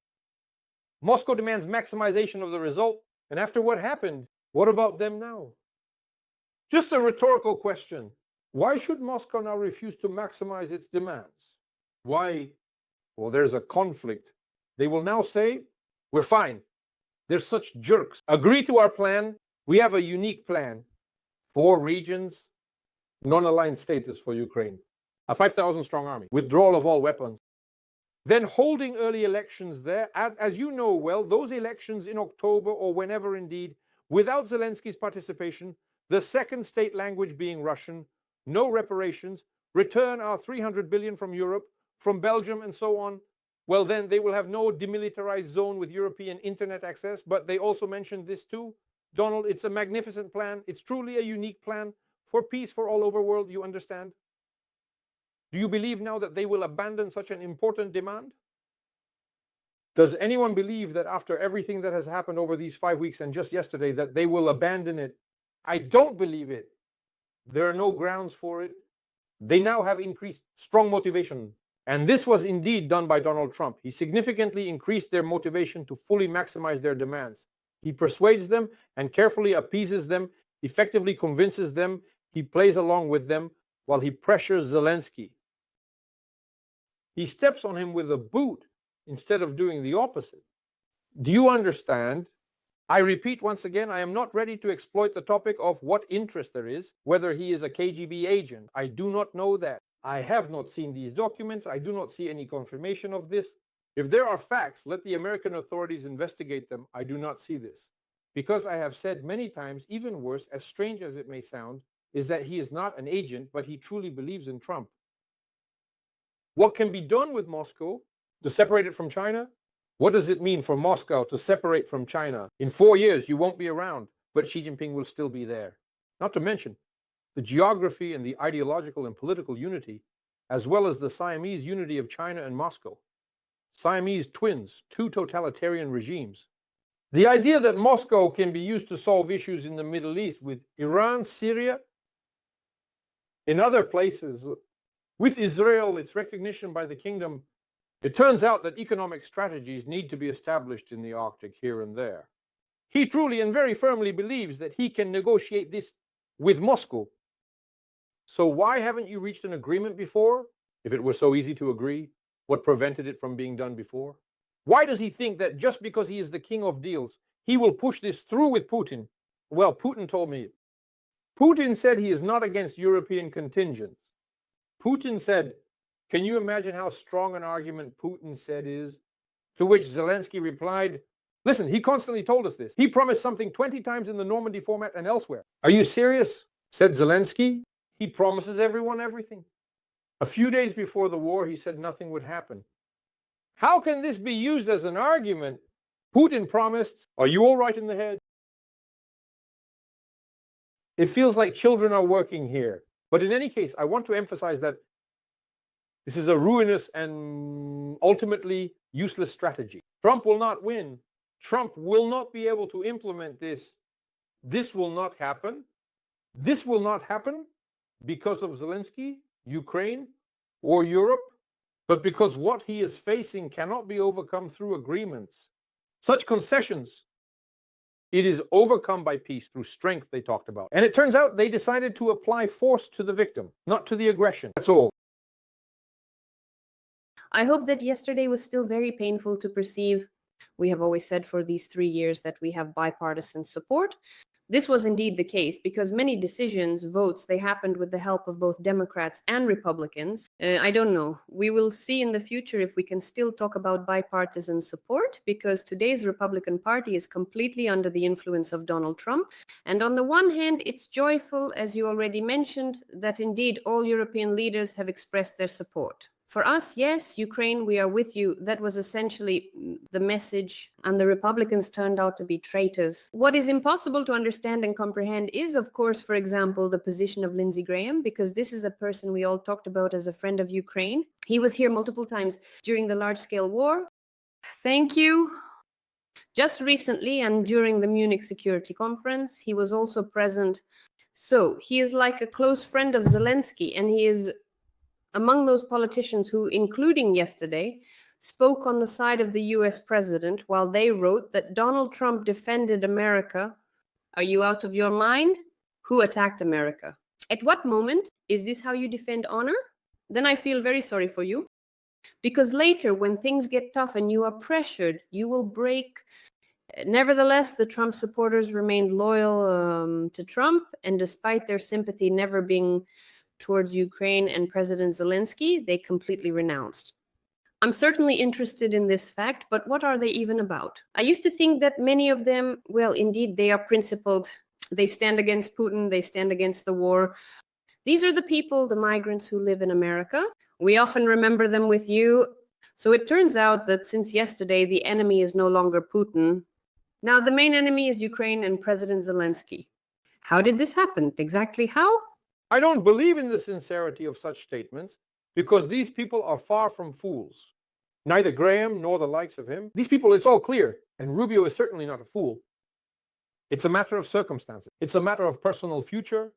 Moscow demands maximization of the result. And after what happened, what about them now? Just a rhetorical question. Why should Moscow now refuse to maximize its demands? Why? Well, there's a conflict. They will now say, we're fine. They're such jerks. Agree to our plan. We have a unique plan. 4 regions, non-aligned status for Ukraine, a 5,000 strong army, withdrawal of all weapons. Then holding early elections there, as you know well, those elections in October or whenever indeed, without Zelensky's participation, the second state language being Russian, no reparations, return our 300 billion from Europe, from Belgium and so on. Well, then they will have no demilitarized zone with European internet access, but they also mentioned this too. Donald, it's a magnificent plan. It's truly a unique plan for peace for all over the world, you understand? Do you believe now that they will abandon such an important demand? Does anyone believe that after everything that has happened over these 5 weeks and just yesterday that they will abandon it? I don't believe it. There are no grounds for it. They now have increased strong motivation. And this was indeed done by Donald Trump. He significantly increased their motivation to fully maximize their demands. He persuades them and carefully appeases them, effectively convinces them. He plays along with them while he pressures Zelensky. He steps on him with a boot instead of doing the opposite. Do you understand? I repeat once again, I am not ready to exploit the topic of what interest there is, whether he is a KGB agent. I do not know that. I have not seen these documents. I do not see any confirmation of this. If there are facts, let the American authorities investigate them. I do not see this. Because I have said many times, even worse, as strange as it may sound, is that he is not an agent, but he truly believes in Trump. What can be done with Moscow to separate it from China? What does it mean for Moscow to separate from China? In 4 years, you won't be around, but Xi Jinping will still be there. Not to mention the geography and the ideological and political unity, as well as the Siamese unity of China and Moscow. Siamese twins, 2 totalitarian regimes. The idea that Moscow can be used to solve issues in the Middle East with Iran, Syria, in other places, with Israel, its recognition by the kingdom, it turns out that economic strategies need to be established in the Arctic here and there. He truly and very firmly believes that he can negotiate this with Moscow. So why haven't you reached an agreement before? If it were so easy to agree, what prevented it from being done before? Why does he think that just because he is the king of deals, he will push this through with Putin? Well, Putin told me. Putin said he is not against European contingents. Putin said, can you imagine how strong an argument Putin said is? To which Zelensky replied, listen, he constantly told us this. He promised something 20 times in the Normandy format and elsewhere. Are you serious? Said Zelensky. He promises everyone everything. A few days before the war, he said nothing would happen. How can this be used as an argument? Putin promised, are you all right in the head? It feels like children are working here. But in any case, I want to emphasize that this is a ruinous and ultimately useless strategy. Trump will not win. Trump will not be able to implement this. This will not happen. This will not happen because of Zelensky, Ukraine, or Europe, but because what he is facing cannot be overcome through agreements. Such concessions, it is overcome by peace through strength, they talked about. And it turns out they decided to apply force to the victim, not to the aggression. That's all. I hope that yesterday was still very painful to perceive. We have always said for these 3 years that we have bipartisan support. This was indeed the case because many decisions, votes, they happened with the help of both Democrats and Republicans. I don't know. We will see in the future if we can still talk about bipartisan support, because today's Republican Party is completely under the influence of Donald Trump. And on the one hand, it's joyful, as you already mentioned, that indeed all European leaders have expressed their support. For us, yes, Ukraine, we are with you. That was essentially the message, and the Republicans turned out to be traitors. What is impossible to understand and comprehend is, of course, for example, the position of Lindsey Graham, because this is a person we all talked about as a friend of Ukraine. He was here multiple times during the large-scale war. Thank you. Just recently and during the Munich Security Conference, he was also present. So he is like a close friend of Zelensky, and he is among those politicians who, including yesterday, spoke on the side of the US president while they wrote that Donald Trump defended America. Are you out of your mind? Who attacked America? At what moment is this how you defend honor? Then I feel very sorry for you. Because later, when things get tough and you are pressured, you will break. Nevertheless, the Trump supporters remained loyal to Trump, and despite their sympathy never being towards Ukraine and President Zelensky, they completely renounced. I'm certainly interested in this fact, but what are they even about? I used to think that many of them, well, indeed, they are principled. They stand against Putin, they stand against the war. These are the people, the migrants who live in America. We often remember them with you. So it turns out that since yesterday, the enemy is no longer Putin. Now the main enemy is Ukraine and President Zelensky. How did this happen? Exactly how? I don't believe in the sincerity of such statements because these people are far from fools. Neither Graham nor the likes of him. These people, it's all clear, and Rubio is certainly not a fool. It's a matter of circumstances. It's a matter of personal future.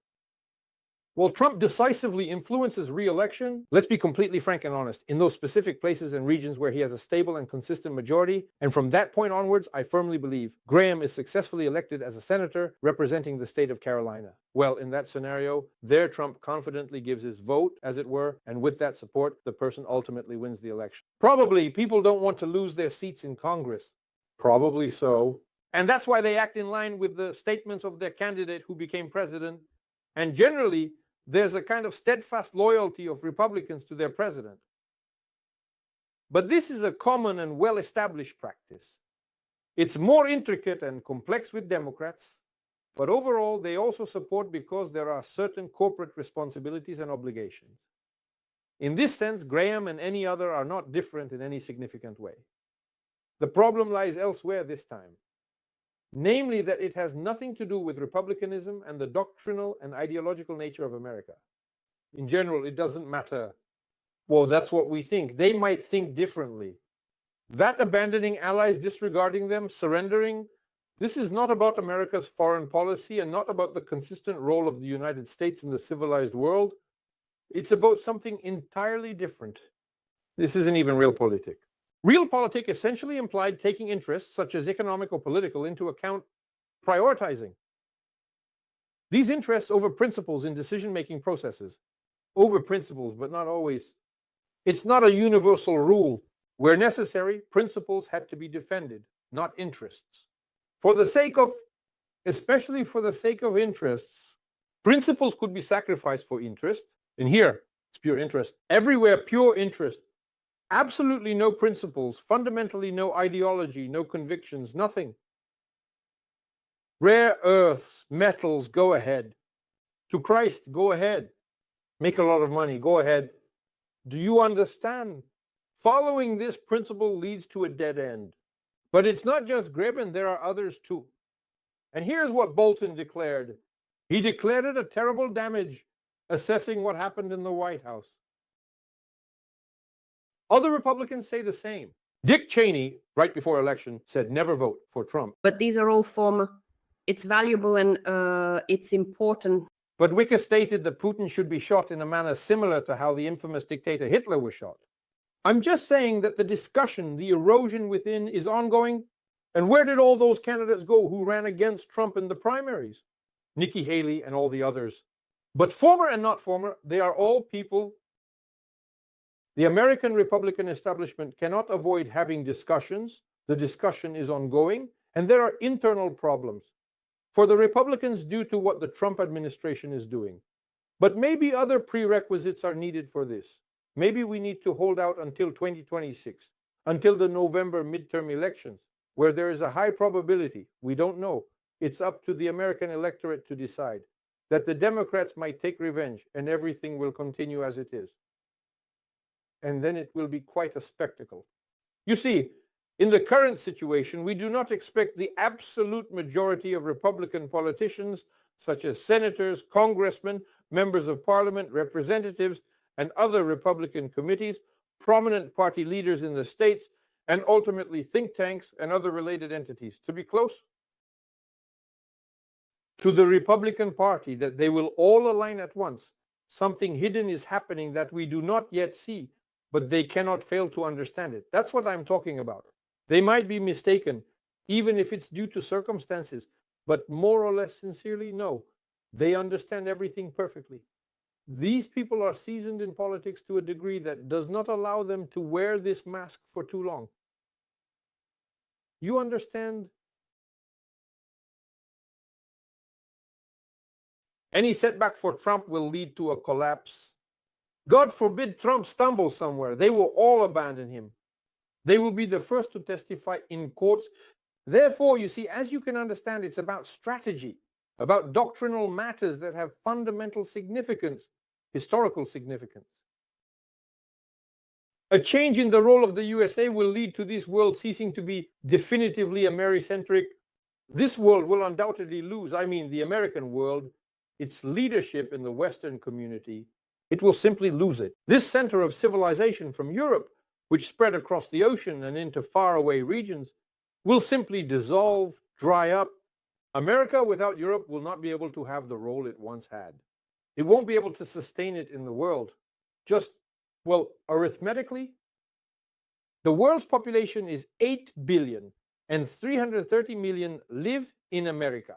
Will Trump decisively influence his re-election? Let's be completely frank and honest. In those specific places and regions where he has a stable and consistent majority, and from that point onwards, I firmly believe Graham is successfully elected as a senator representing the state of Carolina. Well, in that scenario, there Trump confidently gives his vote, as it were, and with that support, the person ultimately wins the election. Probably people don't want to lose their seats in Congress. Probably so. And that's why they act in line with the statements of their candidate who became president. And generally, there's a kind of steadfast loyalty of Republicans to their president. But this is a common and well-established practice. It's more intricate and complex with Democrats, but overall, they also support because there are certain corporate responsibilities and obligations. In this sense, Graham and any other are not different in any significant way. The problem lies elsewhere this time. Namely, that it has nothing to do with republicanism and the doctrinal and ideological nature of America. In general, it doesn't matter. Well, that's what we think. They might think differently. That abandoning allies, disregarding them, surrendering, this is not about America's foreign policy and not about the consistent role of the United States in the civilized world. It's about something entirely different. This isn't even realpolitik. Realpolitik essentially implied taking interests, such as economic or political, into account, prioritizing these interests over principles in decision-making processes. Over principles, but not always. It's not a universal rule. Where necessary, principles had to be defended, not interests. For the sake of, especially for the sake of interests, principles could be sacrificed for interest. And here, it's pure interest. Everywhere, pure interest. Absolutely no principles, fundamentally no ideology, no convictions, nothing. Rare earths, metals, go ahead. To Christ, go ahead. Make a lot of money, go ahead. Do you understand? Following this principle leads to a dead end. But it's not just Greben, there are others too. And here's what Bolton declared. He declared it a terrible damage, assessing what happened in the White House. Other Republicans say the same. Dick Cheney, right before election, said never vote for Trump. But these are all former. It's valuable and it's important. But Wicker stated that Putin should be shot in a manner similar to how the infamous dictator Hitler was shot. I'm just saying that the discussion, the erosion within is ongoing. And where did all those candidates go who ran against Trump in the primaries? Nikki Haley and all the others. But former and not former, they are all people. The American Republican establishment cannot avoid having discussions. The discussion is ongoing, and there are internal problems for the Republicans due to what the Trump administration is doing. But maybe other prerequisites are needed for this. Maybe we need to hold out until 2026, until the November midterm elections, where there is a high probability, we don't know, it's up to the American electorate to decide, that the Democrats might take revenge and everything will continue as it is. And then it will be quite a spectacle. You see, in the current situation, we do not expect the absolute majority of Republican politicians, such as senators, congressmen, members of parliament, representatives, and other Republican committees, prominent party leaders in the states, and ultimately think tanks and other related entities to be close to the Republican Party, that they will all align at once. Something hidden is happening that we do not yet see, but they cannot fail to understand it. That's what I'm talking about. They might be mistaken, even if it's due to circumstances, but more or less sincerely, no. They understand everything perfectly. These people are seasoned in politics to a degree that does not allow them to wear this mask for too long. You understand? Any setback for Trump will lead to a collapse. God forbid Trump stumbles somewhere. They will all abandon him. They will be the first to testify in courts. Therefore, you see, as you can understand, it's about strategy, about doctrinal matters that have fundamental significance, historical significance. A change in the role of the USA will lead to this world ceasing to be definitively Americentric. This world will undoubtedly lose, I mean the American world, its leadership in the Western community. It will simply lose it. This center of civilization from Europe, which spread across the ocean and into faraway regions, will simply dissolve, dry up. America without Europe will not be able to have the role it once had. It won't be able to sustain it in the world. Just, well, arithmetically, the world's population is 8 billion and 330 million live in America.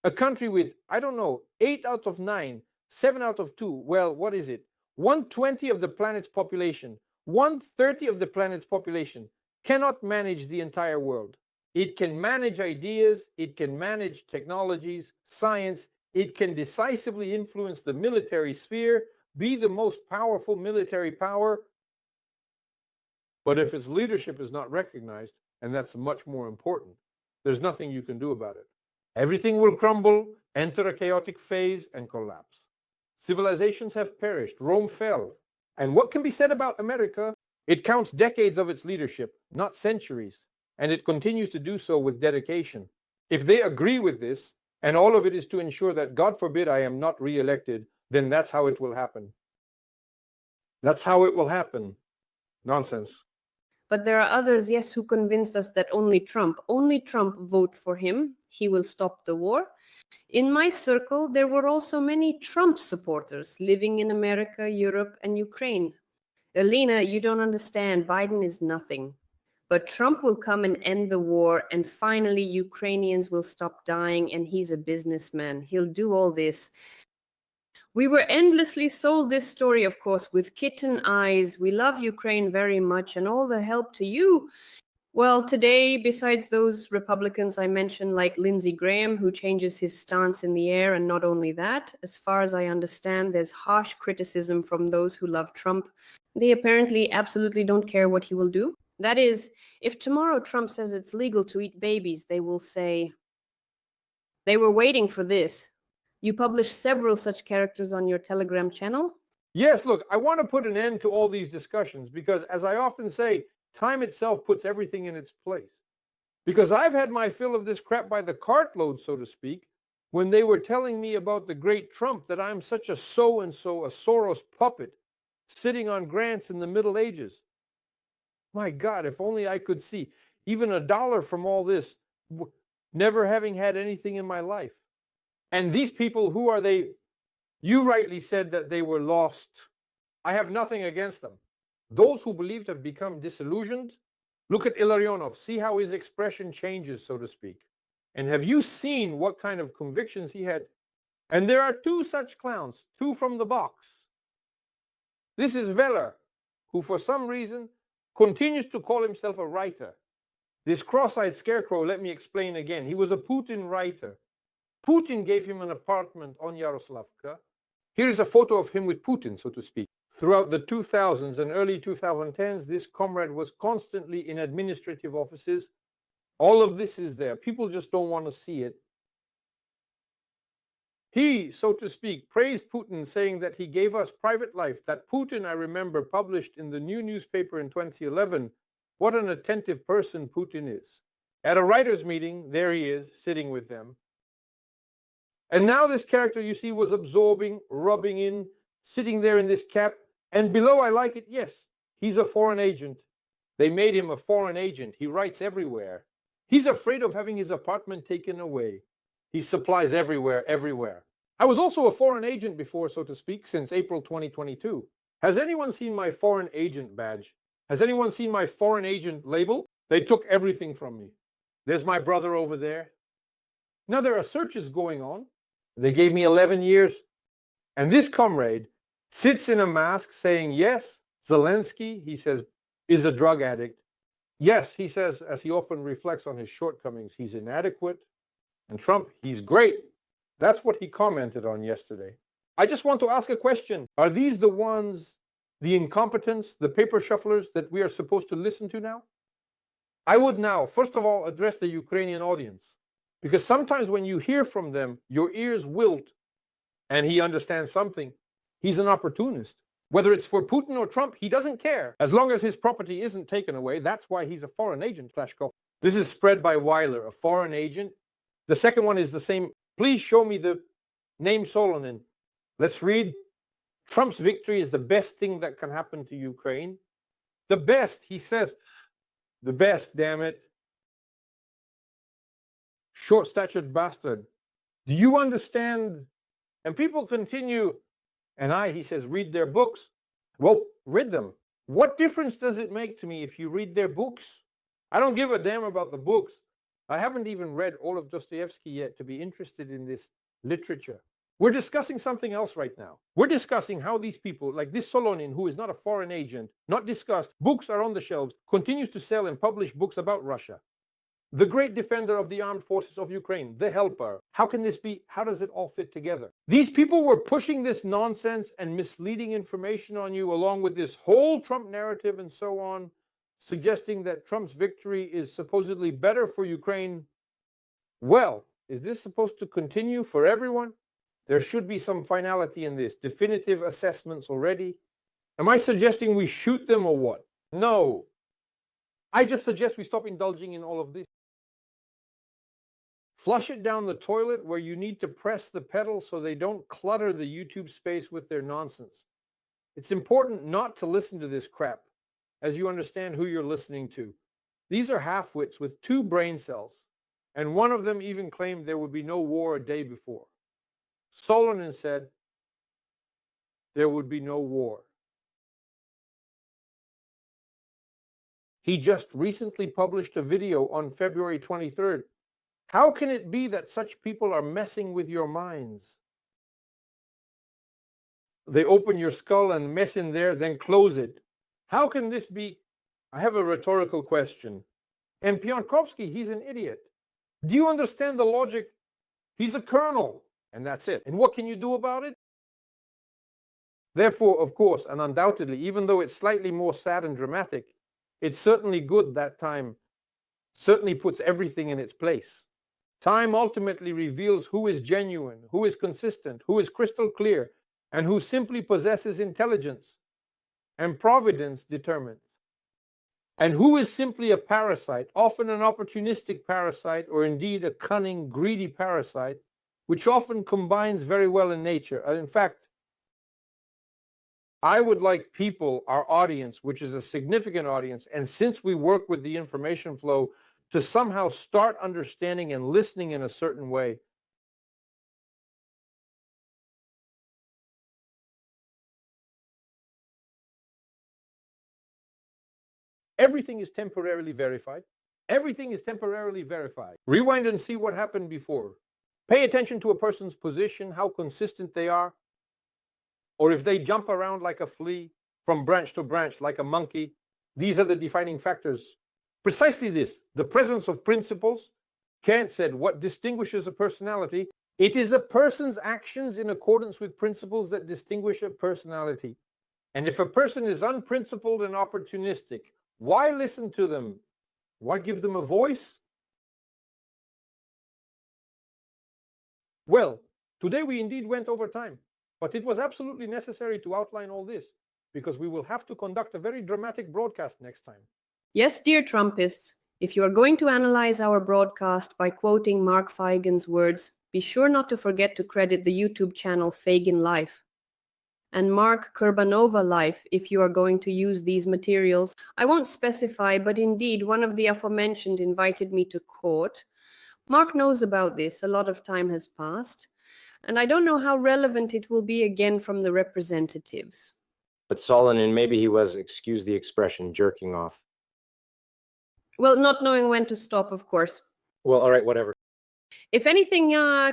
A country with, I don't know, 8 out of 9, 7 out of 2, well, what is it? 1/20 of the planet's population, 1/30 of the planet's population cannot manage the entire world. It can manage ideas, it can manage technologies, science, it can decisively influence the military sphere, be the most powerful military power. But if its leadership is not recognized, and that's much more important, there's nothing you can do about it. Everything will crumble, enter a chaotic phase, and collapse. Civilizations have perished. Rome fell. And what can be said about America? It counts decades of its leadership, not centuries, and it continues to do so with dedication. If they agree with this, and all of it is to ensure that, God forbid, I am not re-elected, then that's how it will happen. That's how it will happen. Nonsense. But there are others, yes, who convinced us that only Trump vote for him. He will stop the war. In my circle, there were also many Trump supporters living in America, Europe, and Ukraine. Elena, you don't understand. Biden is nothing. But Trump will come and end the war, and finally Ukrainians will stop dying, and he's a businessman. He'll do all this. We were endlessly sold this story, of course, with kitten eyes. We love Ukraine very much, and all the help to you. Well, today, besides those Republicans I mentioned, like Lindsey Graham, who changes his stance in the air, and not only that, as far as I understand, there's harsh criticism from those who love Trump. They apparently absolutely don't care what he will do. That is, if tomorrow Trump says it's legal to eat babies, they will say, they were waiting for this. You publish several such characters on your Telegram channel. Yes, look, I want to put an end to all these discussions because, as I often say, time itself puts everything in its place. Because I've had my fill of this crap by the cartload, so to speak, when they were telling me about the great Trump, that I'm such a so-and-so, a Soros puppet, sitting on grants in the Middle Ages. My God, if only I could see even $1 from all this, never having had anything in my life. And these people, who are they? You rightly said that they were lost. I have nothing against them. Those who believed have become disillusioned. Look at Illarionov. See how his expression changes, so to speak. And have you seen what kind of convictions he had? And there are two such clowns, two from the box. This is Weller, who for some reason continues to call himself a writer. This cross-eyed scarecrow, let me explain again. He was a Putin writer. Putin gave him an apartment on Yaroslavka. Here is a photo of him with Putin, so to speak. Throughout the 2000s and early 2010s, this comrade was constantly in administrative offices. All of this is there. People just don't want to see it. He, so to speak, praised Putin, saying that he gave us private life. That Putin, I remember, published in the new newspaper in 2011, what an attentive person Putin is. At a writers' meeting, there he is, sitting with them. And now this character, you see, was absorbing, rubbing in, sitting there in this cap. And below, I like it, yes, he's a foreign agent. They made him a foreign agent. He writes everywhere. He's afraid of having his apartment taken away. He supplies everywhere, everywhere. I was also a foreign agent before, so to speak, since April 2022. Has anyone seen my foreign agent badge? Has anyone seen my foreign agent label? They took everything from me. There's my brother over there. Now there are searches going on. They gave me 11 years. And this comrade sits in a mask saying, yes, Zelensky, he says, is a drug addict. Yes, he says, as he often reflects on his shortcomings, he's inadequate. And Trump, he's great. That's what he commented on yesterday. I just want to ask a question. Are these the ones, the incompetents, the paper shufflers that we are supposed to listen to now? I would now, first of all, address the Ukrainian audience. Because sometimes when you hear from them, your ears wilt, and he understands something. He's an opportunist. Whether it's for Putin or Trump, he doesn't care. As long as his property isn't taken away, that's why he's a foreign agent, Klashkov. This is spread by Weiler, a foreign agent. The second one is the same. Please show me the name Solonin. Let's read. Trump's victory is the best thing that can happen to Ukraine. The best, he says. The best, damn it. Short-statured bastard. Do you understand? And people continue, and he says, read their books. Well, read them. What difference does it make to me if you read their books? I don't give a damn about the books. I haven't even read all of Dostoevsky yet to be interested in this literature. We're discussing something else right now. We're discussing how these people, like this Solonin, who is not a foreign agent, not discussed, books are on the shelves, continues to sell and publish books about Russia. The great defender of the armed forces of Ukraine, the helper. How can this be? How does it all fit together? These people were pushing this nonsense and misleading information on you along with this whole Trump narrative and so on, suggesting that Trump's victory is supposedly better for Ukraine. Well, is this supposed to continue for everyone? There should be some finality in this, definitive assessments already. Am I suggesting we shoot them or what? No. I just suggest we stop indulging in all of this. Flush it down the toilet where you need to press the pedal so they don't clutter the YouTube space with their nonsense. It's important not to listen to this crap as you understand who you're listening to. These are half-wits with 2 brain cells, and one of them even claimed there would be no war a day before. Solonin said there would be no war. He just recently published a video on February 23rd. How can it be that such people are messing with your minds? They open your skull and mess in there, then close it. How can this be? I have a rhetorical question. And Pionkovsky, he's an idiot. Do you understand the logic? He's a colonel, and that's it. And what can you do about it? Therefore, of course, and undoubtedly, even though it's slightly more sad and dramatic, it's certainly good that time certainly puts everything in its place. Time ultimately reveals who is genuine, who is consistent, who is crystal clear, and who simply possesses intelligence. And providence determines. And who is simply a parasite, often an opportunistic parasite, or indeed a cunning, greedy parasite, which often combines very well in nature. In fact, I would like people, our audience, which is a significant audience, and since we work with the information flow, to somehow start understanding and listening in a certain way. Everything is temporarily verified. Everything is temporarily verified. Rewind and see what happened before. Pay attention to a person's position, how consistent they are, or if they jump around like a flea from branch to branch like a monkey. These are the defining factors. Precisely this, the presence of principles. Kant said, what distinguishes a personality? It is a person's actions in accordance with principles that distinguish a personality. And if a person is unprincipled and opportunistic, why listen to them? Why give them a voice? Well, today we indeed went over time, but it was absolutely necessary to outline all this, because we will have to conduct a very dramatic broadcast next time. Yes, dear Trumpists, if you are going to analyze our broadcast by quoting Mark Feigen's words, be sure not to forget to credit the YouTube channel Feigen Life and Mark Kurbanova Life if you are going to use these materials. I won't specify, but indeed one of the aforementioned invited me to court. Mark knows about this, a lot of time has passed, and I don't know how relevant it will be again from the representatives. But Solonin, maybe he was, excuse the expression, jerking off. Well, not knowing when to stop, of course. Well, all right, whatever. If anything,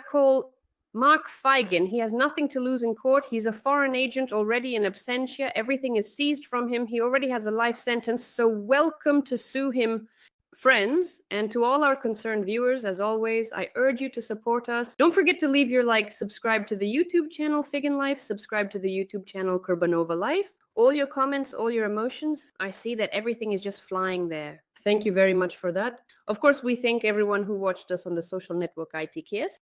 call Mark Feigen. He has nothing to lose in court. He's a foreign agent already in absentia. Everything is seized from him. He already has a life sentence. So welcome to sue him, friends. And to all our concerned viewers, as always, I urge you to support us. Don't forget to leave your like, subscribe to the YouTube channel Figan Life, subscribe to the YouTube channel Kurbanova Life. All your comments, all your emotions, I see that everything is just flying there. Thank you very much for that. Of course, we thank everyone who watched us on the social network ITKS.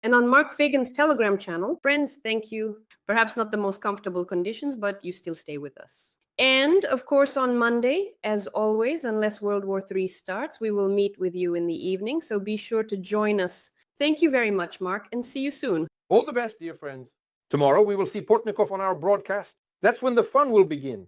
And on Mark Fagan's Telegram channel, friends, thank you. Perhaps not the most comfortable conditions, but you still stay with us. And of course, on Monday, as always, unless World War III starts, we will meet with you in the evening. So be sure to join us. Thank you very much, Mark, and see you soon. All the best, dear friends. Tomorrow we will see Portnikov on our broadcast. That's when the fun will begin.